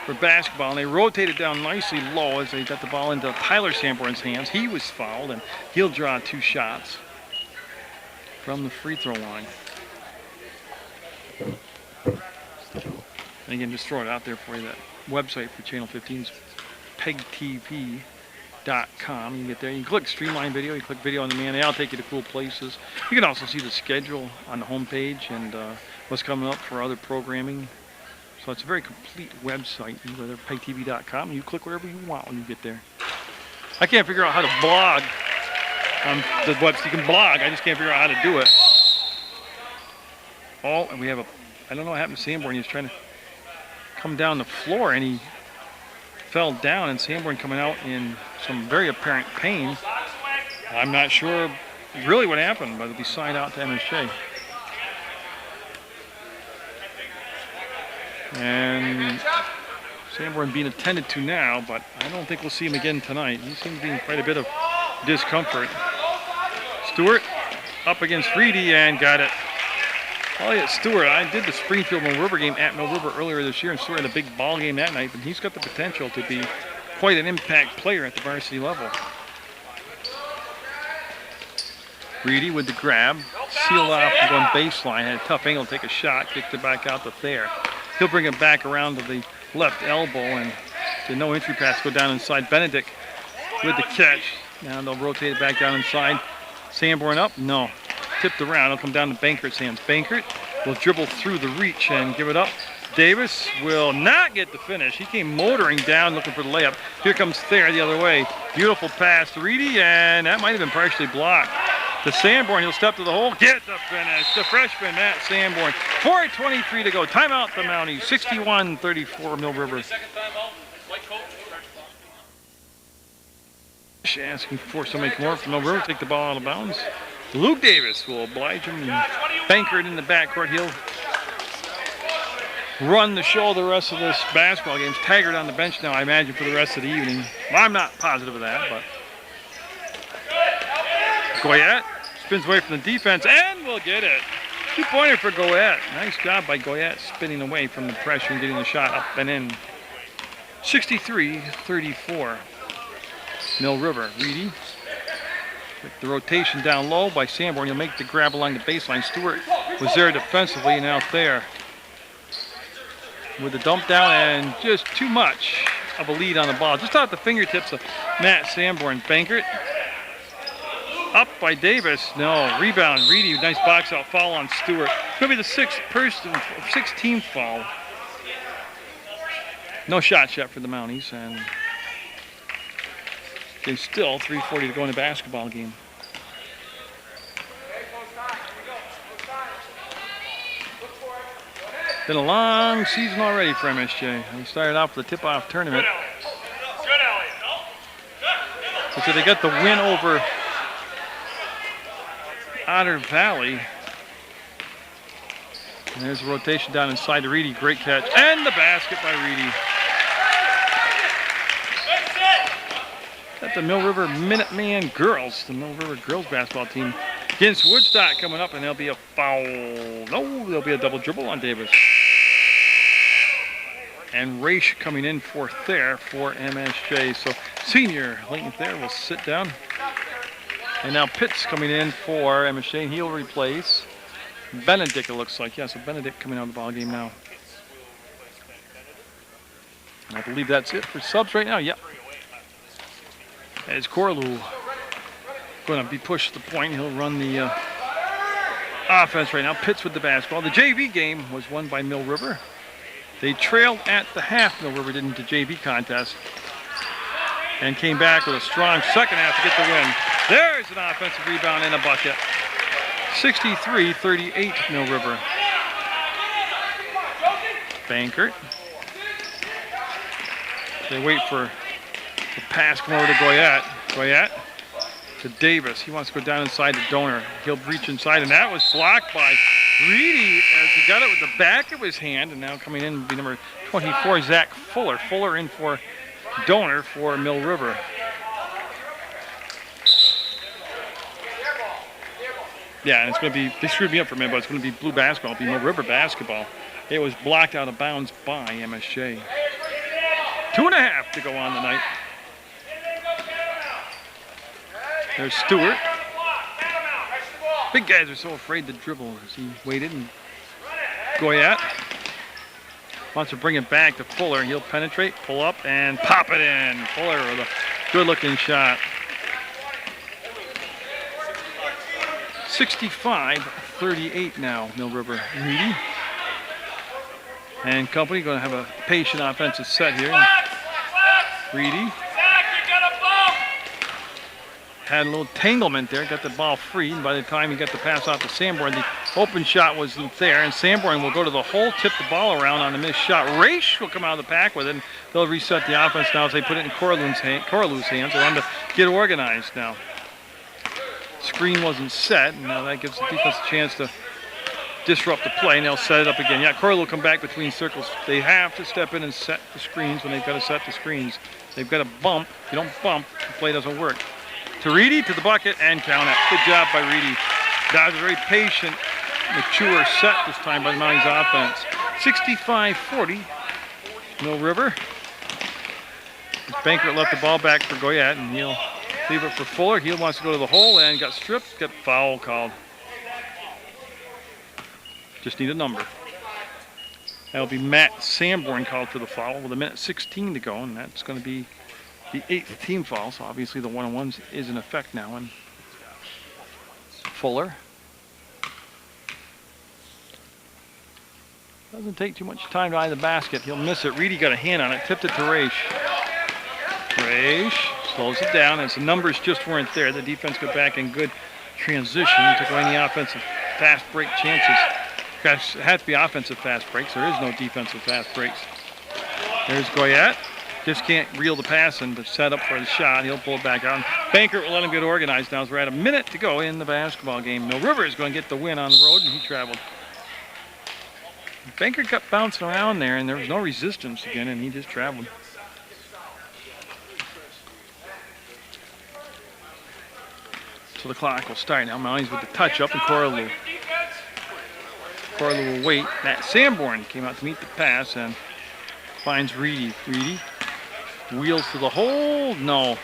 for basketball, and they rotated down nicely low as they got the ball into Tyler Sanborn's hands. He was fouled, and he'll draw 2 shots from the free throw line. And again, just throw it out there for you. That website for Channel 15 is PEGTV.com. You can get there. You can click Streamline Video. You click Video on Demand. That'll take you to cool places. You can also see the schedule on the homepage and what's coming up for other programming. So it's a very complete website. You go there, PEGTV.com, and you click wherever you want when you get there. I can't figure out how to blog on the website. You can blog. I just can't figure out how to do it. Oh, and we have I don't know what happened to Sanborn. He was trying to come down the floor, and he fell down, and Sanborn coming out in some very apparent pain. I'm not sure really what happened, but it'll be signed out to MSJ. And Sanborn being attended to now, but I don't think we'll see him again tonight. He seems to be in quite a bit of discomfort. Stewart up against Reedy and got it. Oh yeah, Stewart, I did the Springfield Mill River game at Mill River earlier this year, and Stewart had a big ball game that night, but he's got the potential to be quite an impact player at the varsity level. Reedy with the grab, sealed off the one baseline, had a tough angle to take a shot, kicked it back out to Thayer. He'll bring it back around to the left elbow, and the no entry pass go down inside. Benedict with the catch. Now they'll rotate it back down inside. Sanborn up? No. Tipped around. It'll come down to Bankert's hands. Bankert will dribble through the reach and give it up. Davis will not get the finish. He came motoring down looking for the layup. Here comes Thayer the other way. Beautiful pass to Reedy, and that might have been partially blocked. To Sanborn, he'll step to the hole, get the finish. The freshman, Matt Sanborn. 4:23 to go. Timeout, the Mounties. 61-34, Mill River. Asking for somebody more from Mill River, take the ball out of bounds. Luke Davis will oblige him. Bankert in the backcourt. He'll run the show the rest of this basketball game. Taggart on the bench now, I imagine, for the rest of the evening. Well, I'm not positive of that, but Goyette spins away from the defense and will get it. 2-pointer for Goyette. Nice job by Goyette spinning away from the pressure and getting the shot up and in. 63-34. Mill River. Reedy with the rotation down low by Sanborn. He'll make the grab along the baseline. Stewart was there defensively, and out there with the dump down and just too much of a lead on the ball. Just off the fingertips of Matt Sanborn. Bankert up by Davis. No. Rebound. Reedy, nice box out foul on Stewart. Could be the 16th foul. No shot yet for the Mounties, and there's still 3:40 to go in the basketball game. Been a long season already for MSJ. They started off with the tip-off tournament. So they got the win over Otter Valley. And there's a rotation down inside to Reedy. Great catch. And the basket by Reedy. Got the Mill River Minuteman girls. The Mill River girls basketball team against Woodstock coming up, and there'll be a foul. No, there'll be a double dribble on Davis. And Raish coming in fourth there for MSJ. So senior Lincoln there will sit down. And now Pitts coming in for MSJ, and he'll replace Benedict, it looks like. Yeah, so Benedict coming out of the ball game now. And I believe that's it for subs right now. Yep. As Corlew going to be pushed to the point, he'll run the offense right now. Pitts with the basketball. The JV game was won by Mill River. They trailed at the half. Mill River did into JV contest and came back with a strong second half to get the win. There's an offensive rebound and a bucket. 63-38 Mill River. Bankert. They wait for the pass come over to Goyette. Goyette to Davis. He wants to go down inside the Donor. He'll reach inside, and that was blocked by Reedy as he got it with the back of his hand. And now coming in will be number 24, Zach Fuller. Fuller in for Donor for Mill River. Yeah, and it's going to be, they screwed me up for a minute, but it's going to be blue basketball. It'll be Mill River basketball. It was blocked out of bounds by MSJ. 2.5 to go on tonight. There's Stewart. Big guys are so afraid to dribble as he waited. And Goyette wants to bring it back to Fuller. He'll penetrate, pull up, and pop it in. Fuller with a good-looking shot. 65-38 now, Mill River. Reedy and company going to have a patient offensive set here. Reedy had a little tanglement there, got the ball free, and by the time he got the pass off to Sanborn, the open shot wasn't there, and Sanborn will go to the hole, tip the ball around on a missed shot. Raish will come out of the pack with it, and they'll reset the offense now as they put it in Corlew's hands. They want to get organized now. Screen wasn't set, and now that gives the defense a chance to disrupt the play, and they'll set it up again. Yeah, Corlew will come back between circles. They have to step in and set the screens when they've got to set the screens. They've got to bump. If you don't bump, the play doesn't work. To Reedy, to the bucket, and count it. Good job by Reedy. That was a very patient, mature set this time by the Mounties offense. 65-40, Mill River. Bankert left the ball back for Goyette, and he'll leave it for Fuller. He wants to go to the hole and got stripped, got foul called. Just need a number. That'll be Matt Sanborn called for the foul with 1:16 to go, and that's going to be the 8th team foul, so obviously the one-on-ones is in effect now. And Fuller. Doesn't take too much time to eye the basket. He'll miss it. Reedy got a hand on it, tipped it to Raish. Raish slows it down, as the numbers just weren't there. The defense got back in good transition, took away any offensive fast break chances. It had to be offensive fast breaks. There is no defensive fast breaks. There's Goyette. Just can't reel the pass in, but set up for the shot. He'll pull it back out. Bankert will let him get organized now as we're at 1 minute to go in the basketball game. Mill River is going to get the win on the road, and he traveled. Bankert kept bouncing around there, and there was no resistance again, and he just traveled. So the clock will start now. Mounties with the touch up, and Corlew. Corlew will wait. Matt Sanborn came out to meet the pass and finds Reedy. Reedy wheels to the hole. No.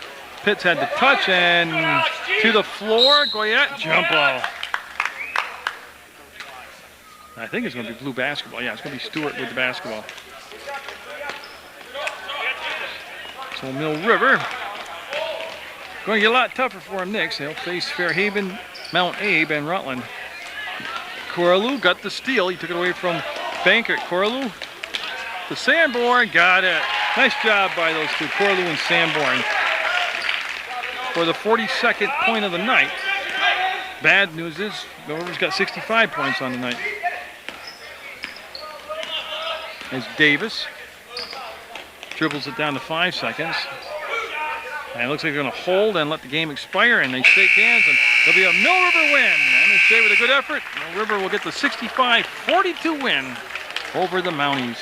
Pitts had the touch and to the floor. Goyette, jump ball. I think it's going to be blue basketball. Yeah, it's going to be Stewart with the basketball. So Mill River going to get a lot tougher for him next. They'll face Fairhaven, Mount Abe, and Rutland. Corlew got the steal. He took it away from Bankert. Corlew to Sanborn. Got it. Nice job by those two, Corlew and Sanborn, for the 42nd point of the night. Bad news is Mill River's got 65 points on the night. As Davis dribbles it down to 5 seconds. And it looks like they're going to hold and let the game expire, and they shake hands, and there'll be a Mill River win. MSJ with a good effort. Mill River will get the 65-42 win over the Mounties.